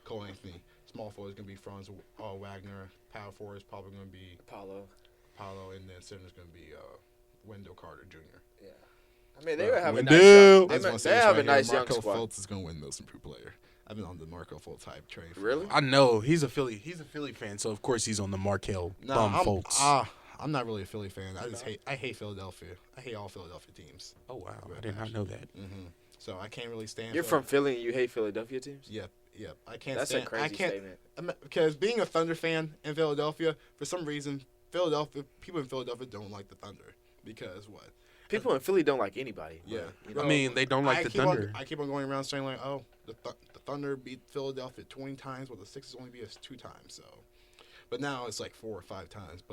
S1: Cole Anthony. Small forward is going to be Franz Wagner. Power forward is probably going to be
S3: Paulo.
S1: Paulo. And then center is going to be Wendell Carter Jr.
S3: Yeah. I mean, they would have a
S2: Wendell.
S3: nice young,
S1: I just want to
S3: they
S1: say this
S3: have a
S1: right here.
S3: nice young
S1: Marco
S3: squad.
S1: Fultz is going to win Most Improved Player. I've been on the Marco Fultz hype train.
S3: Really?
S2: I know he's a Philly fan, so of course he's on the Markelle bum Fultz.
S1: I'm not really a Philly fan. I hate Philadelphia. I hate all Philadelphia teams.
S2: Oh wow, I did not know that.
S1: So I can't really stand.
S3: You're from Philly and you hate Philadelphia teams?
S1: Yep. I can't.
S3: That's
S1: stand,
S3: a crazy
S1: I can't,
S3: statement.
S1: Because being a Thunder fan in Philadelphia, for some reason, people in Philadelphia don't like the Thunder because what?
S3: People in Philly don't like anybody.
S1: Yeah.
S3: But, you know,
S2: I mean, they don't like the Thunder.
S1: I keep on going around saying like, oh, the Thunder beat Philadelphia 20 times, while the Sixers only beat us 2 times. So, but now it's like 4 or 5 times.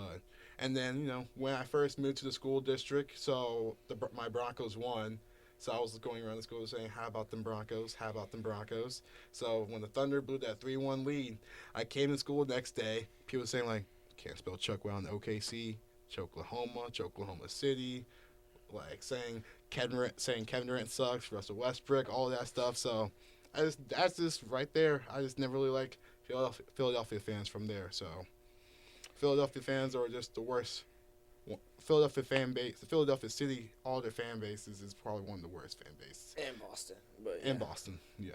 S1: And then when I first moved to the school district, so my Broncos won. So I was going around the school saying, how about them Broncos? How about them Broncos? So when the Thunder blew that 3-1 lead, I came to school the next day. People were saying like, can't spell Chuck well in OKC, Choklahoma City. Like saying, saying Kevin Durant sucks, Russell Westbrook, all that stuff. So that's just right there. I just never really like Philadelphia fans from there. So Philadelphia fans are just the worst. Philadelphia fan base, the Philadelphia city, all their fan bases is probably one of the worst fan bases.
S3: And Boston, but yeah.
S1: And Boston, yeah.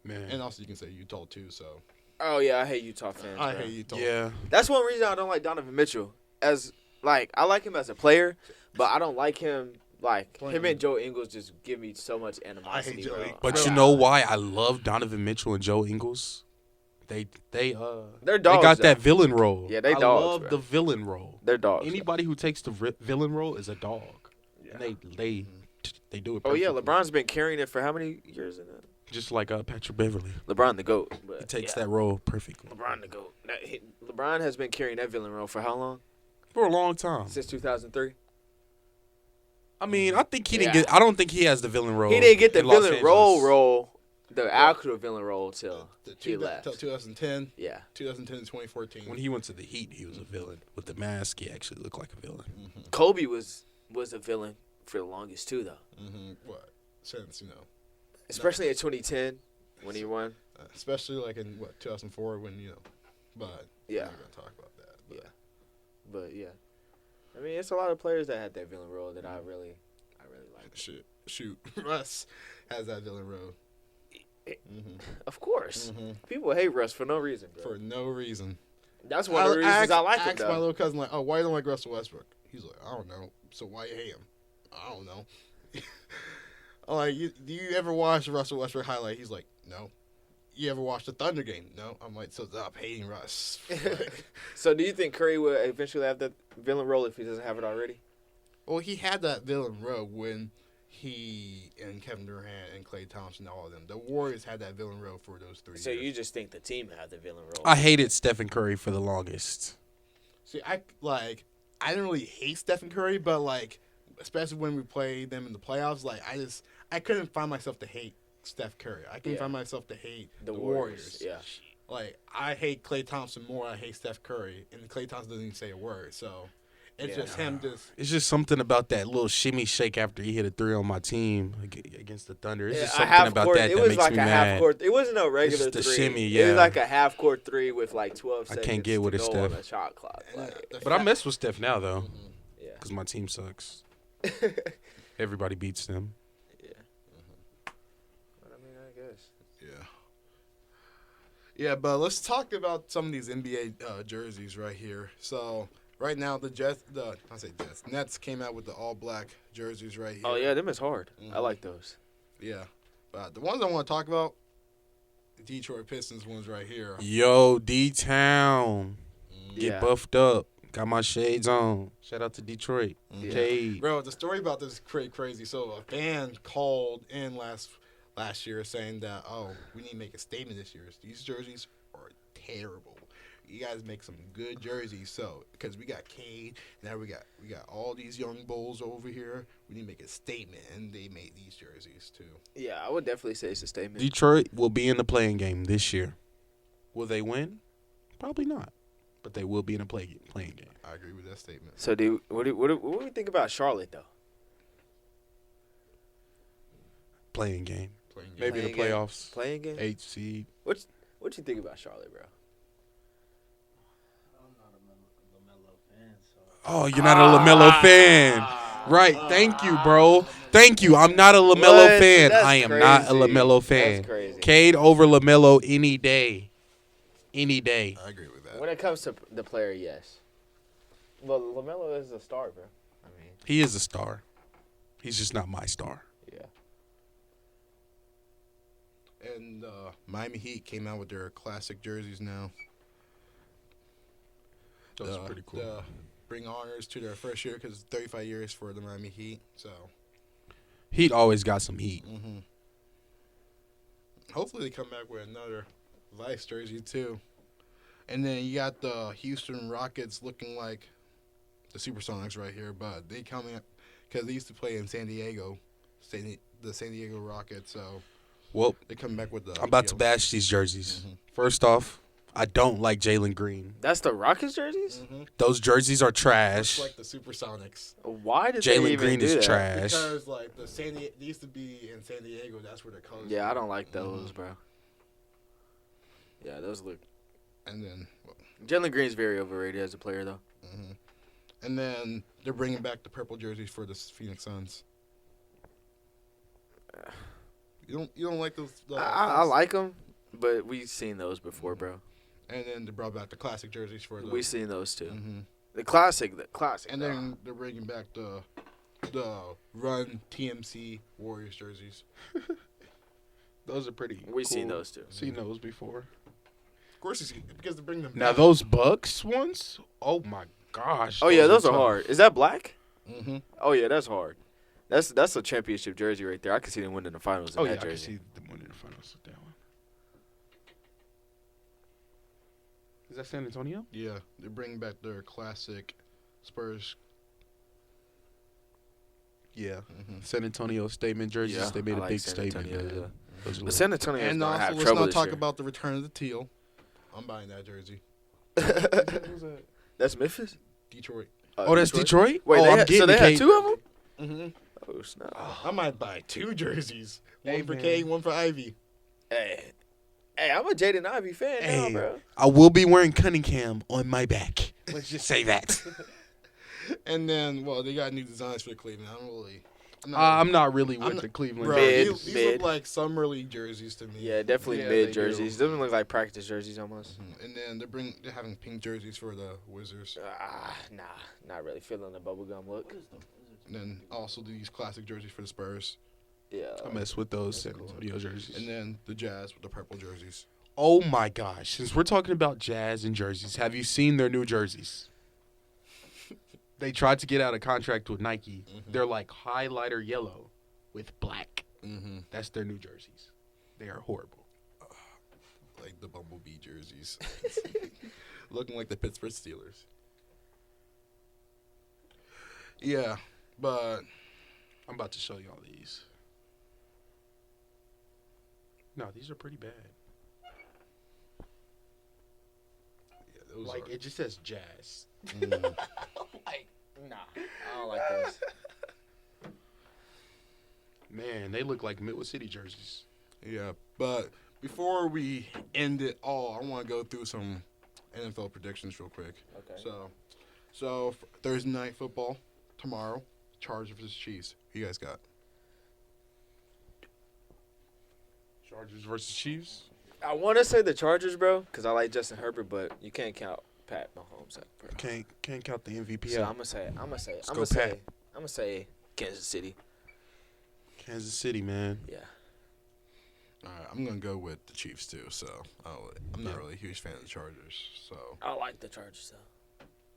S2: Man.
S1: And also you can say Utah too. So
S3: Oh yeah, I hate Utah fans.
S1: I
S3: bro.
S1: hate Utah.
S2: Yeah.
S3: That's one reason I don't like Donovan Mitchell. I like him as a player, but I don't like him. Him and Joe Ingles just give me so much animosity.
S1: Joe
S3: bro.
S1: Ingles.
S2: But you know why I love Donovan Mitchell and Joe Ingles? They're dogs.
S3: They
S2: got that villain role.
S3: Yeah, they
S2: I
S3: dogs,
S2: love
S3: bro.
S2: the villain role.
S3: They're dogs.
S2: Anybody who takes the villain role is a dog.
S3: Yeah.
S2: And they do it.
S3: Oh yeah,
S2: perfectly.
S3: LeBron's been carrying it for how many years?
S2: Just like Patrick Beverly.
S3: LeBron the GOAT. But
S2: He takes
S3: yeah,
S2: that role perfectly.
S3: LeBron the GOAT. LeBron has been carrying that villain role for how long?
S2: For a long time.
S3: Since 2003.
S2: I mean, I think he didn't
S3: Yeah.
S2: get. I don't think he has the villain role.
S3: He didn't get the
S2: in Los
S3: villain
S2: Angeles.
S3: role, the actual villain role till he left.
S1: Till 2010,
S3: Yeah.
S1: 2010 to 2014.
S2: When he went to the Heat, he was a villain. With the mask, he actually looked like a villain.
S3: Kobe was a villain for the longest too, though.
S1: What? Since
S3: Especially in 2010 when he won.
S1: especially like in 2004 when but
S3: Yeah.
S1: I'm not gonna talk about that. But.
S3: Yeah. But yeah, I mean, it's a lot of players that had that villain role that I really like.
S1: Shoot, Russ has that villain role.
S3: Of course, people hate Russ for no reason, bro.
S1: For no reason.
S3: That's one of the reasons I like him.
S1: asked my little cousin like, "Oh, why you don't like Russell Westbrook?" He's like, "I don't know." So why you hate him? I don't know. I'm like, do you ever watch Russell Westbrook highlight? He's like, no. You ever watch the Thunder game? No. I'm like, so stop hating Russ. Like,
S3: So do you think Curry will eventually have that villain role if he doesn't have it already?
S1: well, he had that villain role when he and Kevin Durant and Klay Thompson, all of them. The Warriors had that villain role for those 3
S3: So
S1: years.
S3: you just think the team had the villain role?
S2: I hated Stephen Curry for the longest.
S1: See, I didn't really hate Stephen Curry, but especially when we played them in the playoffs, I couldn't find myself to hate Steph Curry. I couldn't find myself to hate the Warriors.
S3: Yeah.
S1: I hate Klay Thompson more than I hate Steph Curry, and Klay Thompson doesn't even say a word. So it's just him just.
S2: It's just something about that little shimmy shake after he hit a 3 on my team against the Thunder. It's just
S3: a
S2: something
S3: half
S2: about
S3: court,
S2: that
S3: it
S2: that
S3: was
S2: makes
S3: like
S2: me
S3: a
S2: mad.
S3: half court. It wasn't a regular
S2: It's the
S3: three.
S2: shimmy,
S3: It
S2: yeah.
S3: was like a half court 3 with 12
S2: I
S3: seconds.
S2: can't get with
S3: to
S2: it,
S3: go on
S2: Steph.
S3: a shot clock.
S2: But I mess with Steph now, though,
S3: Yeah.
S2: because my team sucks. Everybody beats them.
S3: Yeah. But I mean, I guess.
S1: Yeah. Yeah, but let's talk about some of these NBA jerseys right here. So right now the Nets came out with the all black jerseys right here.
S3: Oh yeah, them is hard. I like those.
S1: Yeah, but the ones I want to talk about, the Detroit Pistons ones right here.
S2: Yo, D-Town. Get
S3: Yeah.
S2: buffed up. Got my shades on. Shout out to Detroit.
S3: Yeah.
S2: Cade.
S1: Bro, the story about this is crazy. So a fan called in last year saying that, oh, we need to make a statement this year. These jerseys are terrible. You guys make some good jerseys. So because we got Cade, now we got all these young bulls over here. We need to make a statement, and they made these jerseys too.
S3: Yeah, I would definitely say it's a statement.
S2: Detroit will be in the playing game this year. Will they win? Probably not. But they will be in a playing game.
S1: I agree with that statement.
S3: So what do we think about Charlotte though?
S2: Playing game.
S1: Playing game.
S2: Maybe the
S3: Playing game.
S2: playoffs.
S3: Playing game.
S2: 8th seed.
S3: What you think about Charlotte, bro?
S4: I'm not a LaMelo fan, so
S2: Oh, you're not a LaMelo fan. Right. Thank you, bro. Thank you. I'm not a LaMelo
S3: What?
S2: fan.
S3: That's
S2: I am not a
S3: crazy.
S2: LaMelo fan.
S3: That's crazy.
S2: Cade over LaMelo any day. Any day.
S1: I agree with that.
S3: When it comes to the player, yes. Well, LaMelo is a star, bro. I mean,
S2: He is a star. He's just not my star.
S3: yeah.
S1: And Miami Heat came out with their classic jerseys now.
S2: That's pretty cool.
S1: Bring honors to their first year because it's 35 years for the Miami Heat. So
S2: Heat always got some heat.
S1: hopefully they come back with another Vice jersey too. And then you got the Houston Rockets looking like the Supersonics right here, but they coming up because they used to play in San Diego, the San Diego Rockets. So
S2: Well,
S1: they come back with the.
S2: I'm about to bash these jerseys. First off, I don't like Jalen Green.
S3: That's the Rockets jerseys.
S1: Mm-hmm.
S2: Those jerseys are trash.
S1: It's like the Supersonics.
S3: Why did they
S2: Jalen
S3: even
S2: Green
S3: do
S2: is
S3: that?
S2: trash.
S1: Because like they used to be in San Diego. That's where the colors.
S3: Yeah, I
S1: were.
S3: don't like those, bro. Yeah, those look.
S1: And then, well,
S3: Jalen Green's very overrated as a player, though.
S1: and then they're bringing back the purple jerseys for the Phoenix Suns. You don't like those?
S3: I like them, but we've seen those before, bro.
S1: And then they brought back the classic jerseys for the.
S3: We've seen those too.
S1: Mhm.
S3: The classic.
S1: And then they're bringing back the Run TMC Warriors jerseys.
S2: Those are pretty.
S3: We've
S2: cool.
S3: seen those too.
S2: Seen those before.
S1: Of course, it's because they're bringing them.
S2: Now
S1: back.
S2: those Bucks ones. Oh my gosh.
S3: Oh yeah, those are
S2: tough.
S3: hard. Is that black?
S1: Mm-hmm.
S3: Oh yeah, that's hard. That's a championship jersey right there. I can see them winning the finals in
S2: Oh yeah,
S3: that
S2: I can
S3: jersey.
S2: see them winning the finals with that one. Is that San Antonio?
S1: Yeah, they're bringing back their classic Spurs.
S2: Yeah.
S1: Mm-hmm.
S2: San Antonio statement jerseys.
S3: Yeah,
S2: they made
S3: I
S2: a
S3: like
S2: big
S3: San
S2: statement.
S3: Antonio,
S2: Man.
S3: yeah.
S2: Those are
S3: But
S2: lit.
S3: San Antonio is
S1: And
S3: gonna
S1: also,
S3: have
S1: let's
S3: trouble
S1: not
S3: this
S1: talk
S3: year.
S1: about the return of the teal. I'm buying that jersey.
S3: That's Memphis.
S1: Detroit.
S2: Oh, that's Detroit.
S3: Wait,
S2: oh,
S3: they
S2: I'm
S3: had,
S2: getting
S3: so they
S2: K-
S3: had two of them?
S1: Mm-hmm.
S3: Oh snap!
S1: I might buy two jerseys. One
S2: Hey,
S1: for
S2: man.
S1: K, one for Ivy.
S3: Hey, I'm a Jaden Ivey fan now,
S2: Hey,
S3: bro.
S2: I will be wearing Cunningham on my back. Let's just say that.
S1: And then, well, they got new designs for Cleveland.
S2: I'm not really
S1: I'm
S2: with
S1: not-
S2: the Cleveland.
S1: Bro,
S3: Mid,
S1: these
S3: mid.
S1: look like summer league jerseys to me.
S3: Yeah, definitely
S2: Yeah, they
S3: mid
S2: do.
S3: jerseys. Doesn't look like practice jerseys almost.
S1: And then they're having pink jerseys for the Wizards.
S3: Nah, not really feeling the bubblegum look.
S1: And then also these classic jerseys for the Spurs.
S3: Yeah.
S2: I mess with those San Antonio jerseys.
S1: And then the Jazz with the purple jerseys.
S2: Oh my gosh! Since we're talking about Jazz and jerseys, have you seen their new jerseys? They tried to get out of contract with Nike.
S1: Mhm.
S2: They're like highlighter yellow with black.
S1: Mm-hmm.
S2: That's their new jerseys. They are horrible.
S1: Like the Bumblebee jerseys. Looking like the Pittsburgh Steelers. Yeah, but
S2: I'm about to show y'all these. No, these are pretty bad.
S1: yeah, those
S2: Like
S1: are.
S2: it just says Jazz.
S1: Mm.
S3: Like, nah, I don't like those.
S2: Man, they look like Midwest City jerseys.
S1: Yeah, but before we end it all, I want to go through some NFL predictions real quick.
S3: Okay.
S1: So Thursday night football tomorrow, Chargers versus Chiefs. Who you guys got?
S2: Chargers versus Chiefs.
S3: I want to say the Chargers, bro, because I like Justin Herbert, but you can't count Pat Mahomes out, bro.
S2: Can't count the MVP.
S3: So
S2: out.
S3: I'm
S2: go,
S3: gonna say Kansas City.
S2: Kansas City, man.
S3: Yeah.
S1: All right, I'm gonna go with the Chiefs too. So I'm not
S2: Yeah.
S1: really a huge fan of the Chargers. So
S3: I like the Chargers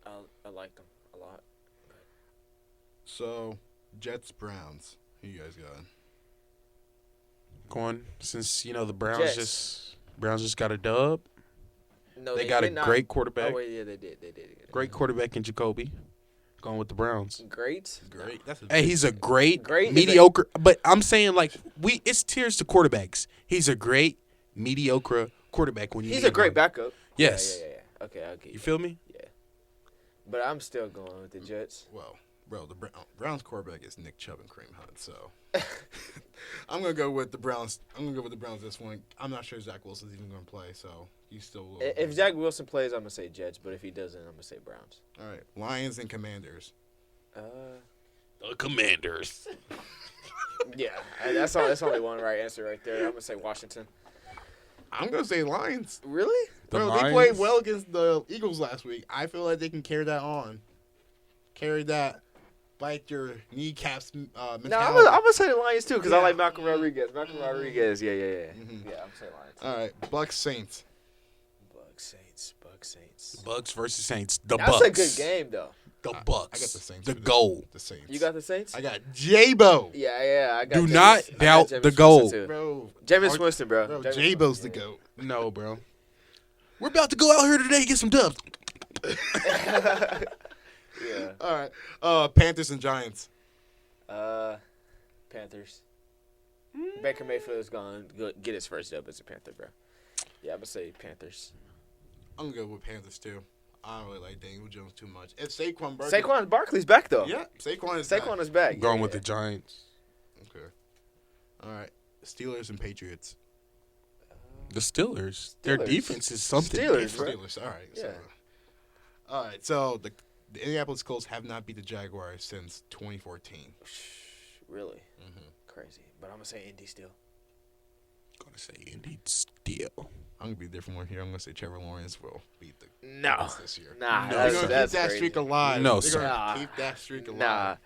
S3: though. I like them a lot.
S1: Jets Browns. Who you guys got?
S2: Going since the
S3: Jets.
S2: Browns just got a dub.
S3: No,
S2: They got a
S3: did not.
S2: great quarterback.
S3: Oh wait, yeah, they did.
S2: Great quarterback in Jacoby. Going with the Browns.
S3: Great.
S1: Great. That's a
S2: Hey, he's a great
S3: Great is a-
S2: mediocre. But I'm saying it's tiers to quarterbacks. He's a great mediocre quarterback when you.
S3: He's
S2: need
S3: a great
S2: one.
S3: backup.
S2: Yes.
S3: Yeah. Okay, I'll get
S2: You
S3: you.
S2: feel me?
S3: Yeah. But I'm still going with the Jets.
S1: Well, bro, the Browns quarterback is Nick Chubb and Kareem Hunt. So I'm gonna go with the Browns. I'm gonna go with the Browns this one. I'm not sure Zach Wilson's even gonna play, so he's still.
S3: If Zach Wilson plays, I'm gonna say Jets. But if he doesn't, I'm gonna say Browns.
S1: All right, Lions and Commanders.
S2: The Commanders.
S3: Yeah, that's only one right answer right there. I'm gonna say Washington.
S1: I'm gonna say Lions.
S3: Really?
S2: The
S1: Bro,
S2: Lions?
S1: they played well against the Eagles last week. I feel like they can carry that on. Carry that, bite your kneecaps mentality.
S3: No, I'm gonna say the Lions too because I
S1: Yeah.
S3: like Malcolm Rodriguez. Malcolm Rodriguez. Yeah.
S1: Mhm.
S3: Yeah, I'm saying Lions.
S1: All right, Bucks Saints.
S3: Bucks Saints.
S2: Bucks versus Saints. The
S3: That's
S2: Bucks.
S3: a good game though.
S2: The
S1: I
S2: Bucks.
S1: got the Saints.
S2: The
S1: for this.
S2: goal.
S1: The Saints.
S3: You got the Saints?
S1: I got J-Bo.
S3: Yeah. I got.
S2: Do
S3: Jameis-
S2: not
S3: I got
S2: doubt
S3: Jameis
S2: the goal.
S3: Winston, too.
S1: Bro,
S3: Jameis Winston, bro.
S1: Bro,
S3: Jameis
S1: J-Bo's the
S3: Winston,
S1: GOAT.
S2: No, bro. We're about to go out here today and get some dubs.
S3: Yeah.
S1: All right, Panthers and Giants.
S3: Panthers. Baker Mayfield is gonna get his first dub as a Panther, bro. Yeah, I'm gonna say Panthers.
S1: I'm gonna go with Panthers too. I don't really like Daniel Jones too much. If Saquon
S3: Barkley's back though.
S1: yeah, Saquon is
S3: Saquon
S1: back.
S3: is back.
S2: I'm going
S3: Yeah,
S2: with
S3: yeah.
S2: the Giants.
S1: Okay. All right. Steelers and Patriots.
S2: The Steelers. Their
S3: Steelers.
S2: defense is something.
S3: Steelers, bro.
S1: Steelers. All right.
S3: Yeah.
S1: So, all right. So the Indianapolis Colts have not beat the Jaguars since 2014.
S3: Really
S1: Mm-hmm.
S3: crazy. But I'm gonna say Indy still.
S2: Gonna say Indy still.
S1: I'm gonna be a different one here. I'm gonna say Trevor Lawrence will beat the
S3: No.
S1: Colts this year.
S3: Nah,
S2: No,
S1: They're
S3: that's,
S1: gonna
S3: that's
S1: keep that
S3: crazy.
S1: streak alive.
S2: No,
S1: They're
S2: sir.
S1: gonna
S3: Nah.
S1: keep that streak alive.
S3: Nah,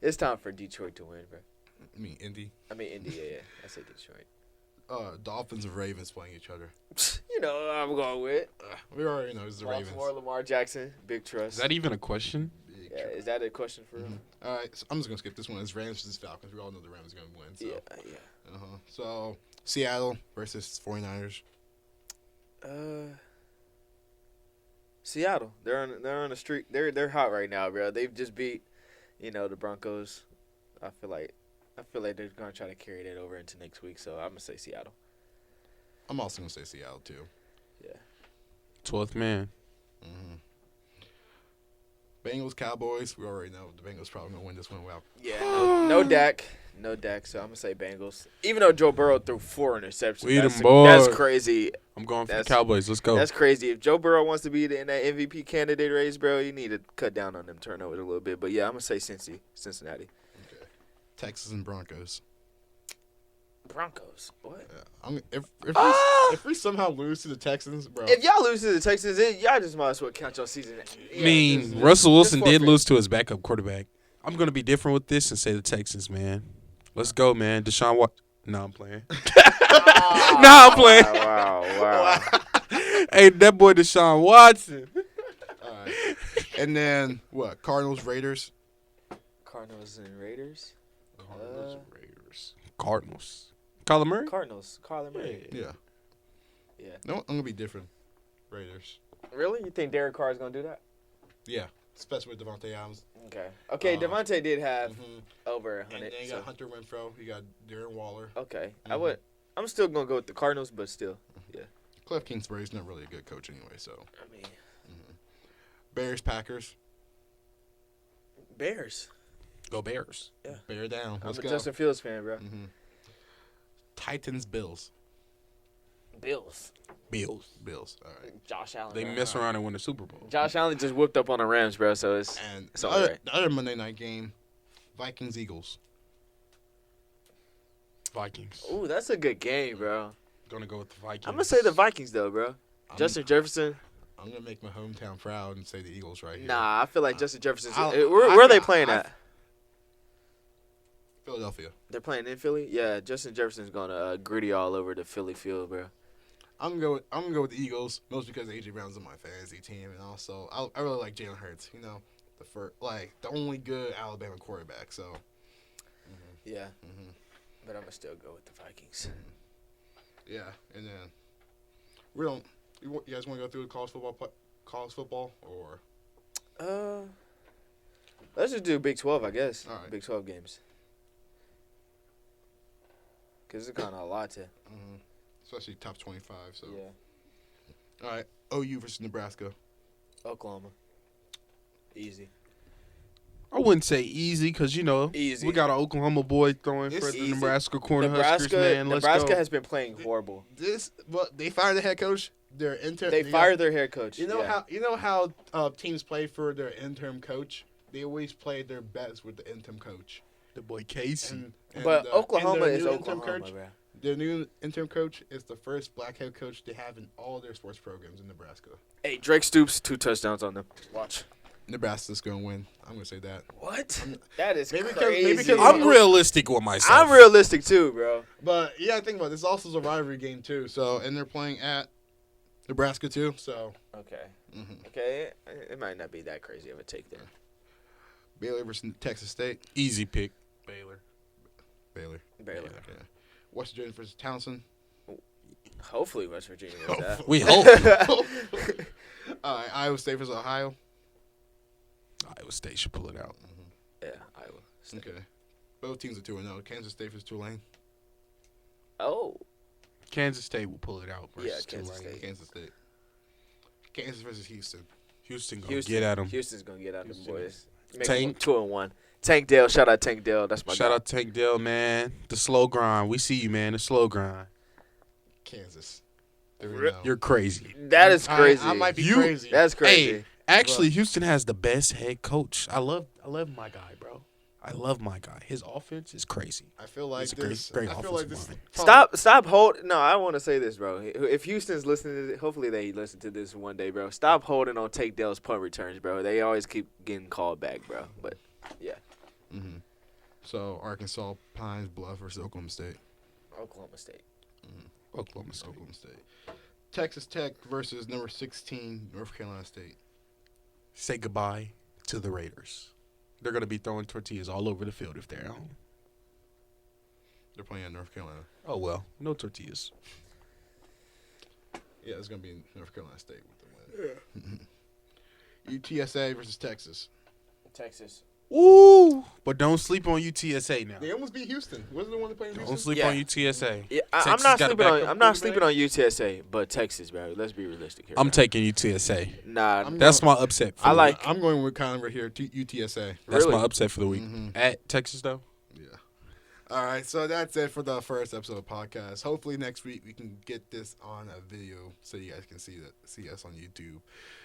S3: it's time for Detroit to win, bro.
S1: I mean, Indy.
S3: I mean Indy. Yeah, I say Detroit.
S1: Dolphins and Ravens playing each other.
S3: You know what I'm going with
S1: We already know it's the
S3: Baltimore,
S1: Ravens.
S3: Lamar Jackson, big trust.
S2: Is that even a question?
S1: Big
S3: Yeah,
S1: trust.
S3: is that a question for real?
S1: All right, so I'm just gonna skip this one. It's Rams versus Falcons. We all know the Rams are gonna win. So.
S3: Yeah.
S1: So Seattle versus 49ers.
S3: Seattle. They're on a streak. They're hot right now, bro. They've just beat, the Broncos. I feel like they're gonna try to carry that over into next week. So I'm gonna say Seattle.
S1: I'm also gonna say Seattle too.
S3: Yeah.
S2: 12th man.
S1: Mm-hmm. Bengals Cowboys. We already know the Bengals probably gonna win this one. Wow.
S3: Yeah. No Dak. No Dak. So I'm gonna say Bengals. Even though Joe Burrow threw 4 interceptions,
S2: We
S3: that's,
S2: them boys.
S3: that's crazy.
S2: I'm going for
S3: That's-
S2: the Cowboys. Let's go.
S3: That's crazy. If Joe Burrow wants to be in that MVP candidate race, bro, you need to cut down on them turnovers a little bit. But yeah, I'm gonna say Cincinnati.
S1: Okay. Texas and Broncos.
S3: Broncos. What?
S1: Yeah. If we somehow lose to the Texans, bro.
S3: If y'all lose to the Texans, y'all just might as well count your season.
S2: I
S3: just-
S2: Russell Wilson
S3: just
S2: did
S3: forfeit.
S2: lose to his backup quarterback. I'm going to be different with this and say the Texans, man. Let's go, man. Deshaun Watson. No, I'm playing.
S3: Wow,
S2: I'm playing.
S3: Wow.
S2: Hey, that boy Deshaun Watson.
S1: All right. And then what? Cardinals Raiders.
S3: Cardinals and Raiders.
S2: Cardinals and Raiders. Cardinals. Kyler Murray?
S3: Cardinals. Kyler Murray.
S1: Yeah.
S3: Yeah.
S1: No, I'm gonna be different. Raiders.
S3: Really? You think Derek Carr is gonna do that?
S1: Yeah. Especially with Devontae Adams.
S3: Okay. Okay. Devontae did have
S1: Mm-hmm.
S3: over
S1: And
S3: 100.
S1: then you
S3: so-
S1: got Hunter Renfro. You got Darren Waller.
S3: Okay.
S1: Mhm.
S3: I'm still gonna go with the Cardinals, but still.
S1: Cliff Kingsbury's not really a good coach anyway. So
S3: I mean,
S1: Bears Packers.
S3: Bears.
S2: Go Bears.
S1: Bear down. Let's
S3: I'm a
S1: go.
S3: Justin Fields fan, bro.
S1: Mm-hmm. Titans Bills.
S3: Bills.
S2: Bills.
S1: Bills. All right.
S3: Josh Allen.
S2: They
S3: bro.
S2: mess around and win the Super Bowl.
S3: Josh Allen just whooped up on the Rams, bro. So it's
S1: And
S3: It's
S1: the
S3: all
S1: other,
S3: right.
S1: the other Monday night game, Vikings Eagles.
S2: Vikings.
S3: ooh, that's a good game, bro.
S2: Gonna go with the Vikings.
S3: I'm gonna say the Vikings though, bro. Justin Jefferson.
S1: I'm gonna make my hometown proud and say the Eagles right here.
S3: Nah, I feel like Justin Jefferson's.
S1: I-
S3: Where
S1: I
S3: are they
S1: feel-
S3: playing
S1: I-
S3: at?
S1: Philadelphia.
S3: They're playing in Philly. Yeah, Justin Jefferson's gonna gritty all over the Philly field, bro.
S1: I'm gonna go with the Eagles, mostly because AJ Brown's on my fantasy team, and also I really like Jalen Hurts. You know, the only good Alabama quarterback. So.
S3: Yeah,
S1: Mm-hmm.
S3: but I'm gonna still go with the Vikings.
S1: Yeah, and then we don't. You guys want to go through college football, or
S3: Let's just do Big 12, I guess.
S1: All right.
S3: Big 12 games. Cause it's kind of a lot to.
S1: especially top 25. So.
S3: Yeah.
S1: All right, OU versus Nebraska.
S3: Oklahoma. Easy.
S2: I wouldn't say easy because,
S3: Easy.
S2: we got an Oklahoma boy throwing
S1: It's
S2: for the
S3: easy.
S2: Nebraska Cornhuskers, man. Let's
S3: Nebraska
S2: go.
S3: has been playing horrible.
S1: They fired the head coach. Their intern.
S3: They fired their head coach.
S1: You know
S3: yeah.
S1: how teams play for their interim coach. They always play their best with the interim coach.
S2: the boy Casey.
S3: But
S1: and
S3: Oklahoma
S1: their
S3: is
S1: new
S3: Oklahoma,
S1: interim coach.
S3: bro.
S1: Their new interim coach is the first black head coach they have in all their sports programs in Nebraska.
S3: Hey, Drake Stoops, 2 touchdowns on them. Watch.
S1: Nebraska's going to win. I'm going to say that.
S3: What? That is
S1: Maybe
S3: crazy.
S1: because
S2: I'm realistic with myself.
S3: I'm realistic too, bro.
S1: But yeah, think about it. This also is a rivalry game too. So and they're playing at Nebraska too. So
S3: Okay.
S1: mhm.
S3: Okay. It might not be that crazy of a take there.
S1: Baylor versus Texas State.
S2: Easy pick. Baylor.
S1: Baylor.
S3: Baylor.
S1: Yeah. West Virginia versus Townsend.
S3: Hopefully West Virginia wins that.
S2: We hope.
S1: All right, Iowa State versus Ohio.
S2: Iowa State should pull it out.
S3: Yeah, Iowa. State.
S1: Okay. Both teams are 2-0. Kansas State versus Tulane.
S3: Oh.
S2: Kansas State will pull it out.
S3: Yeah,
S2: versus
S3: Kansas
S2: Tulane.
S3: State.
S1: Kansas State. Kansas versus Houston.
S2: Houston gonna get at them.
S3: Houston's gonna get at them
S1: Houston.
S3: boys. Make
S2: Tank.
S3: 2-1. Tank Dale, shout out Tank Dale. That's my
S2: Shout
S3: guy.
S2: out Tank Dell, man. The slow grind. We see you, man. The slow grind.
S1: Kansas.
S2: You're crazy.
S3: That is crazy.
S1: I might be
S2: You-
S1: crazy.
S3: That's crazy.
S2: Hey, actually, Houston has the best head coach. I love my guy, bro. I love my guy. His offense is crazy.
S1: I feel like
S2: It's a great-
S1: this.
S2: great
S1: I feel like
S2: offensive
S1: this.
S2: line.
S3: Stop hold. No, I want to say this, bro. If Houston's listening to this, hopefully they listen to this one day, bro. Stop holding on Tank Dale's punt returns, bro. They always keep getting called back, bro. But yeah,
S1: Mm-hmm. So Arkansas Pines Bluff versus Oklahoma State.
S3: Oklahoma State.
S2: Oklahoma State.
S1: Oklahoma State. Texas Tech versus number 16 North Carolina State.
S2: Say goodbye to the Raiders. They're gonna be throwing tortillas all over the field if they're at home.
S1: They're playing in North Carolina.
S2: Oh well, no tortillas.
S1: Yeah, it's gonna be in North Carolina State with the win. UTSA versus Texas.
S3: Texas.
S2: Ooh, but don't sleep on UTSA now.
S1: They almost beat Houston. Wasn't the one that played in
S2: Don't
S1: Houston?
S2: sleep
S3: Yeah.
S2: on UTSA.
S3: Yeah, I'm
S2: Texas
S3: not
S2: got a
S3: sleeping on.
S2: backup
S3: I'm not
S2: quarterback.
S3: sleeping on UTSA, but Texas, bro. Let's be realistic here.
S2: I'm
S3: bro.
S2: taking UTSA.
S3: Nah,
S1: I'm
S2: That's
S1: going-
S2: my upset. For
S3: I
S2: the
S3: like-
S2: week.
S1: I'm going with Kylon right here. UTSA.
S2: That's
S3: Really?
S2: my upset for the week.
S1: Mhm.
S2: At Texas though.
S1: Yeah. All right, so that's it for the first episode of the podcast. Hopefully next week we can get this on a video so you guys can see us on YouTube.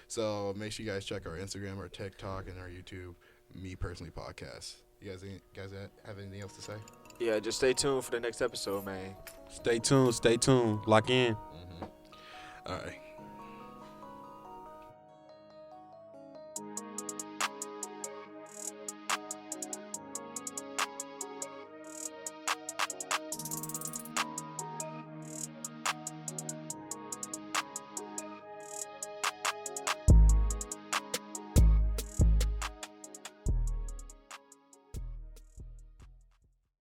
S1: So make sure you guys check our Instagram, our TikTok, and our YouTube. Me personally podcast. You guys have anything else to say?
S3: yeah, just stay tuned for the next episode, man.
S2: Stay tuned. Stay tuned. Lock in.
S1: All right.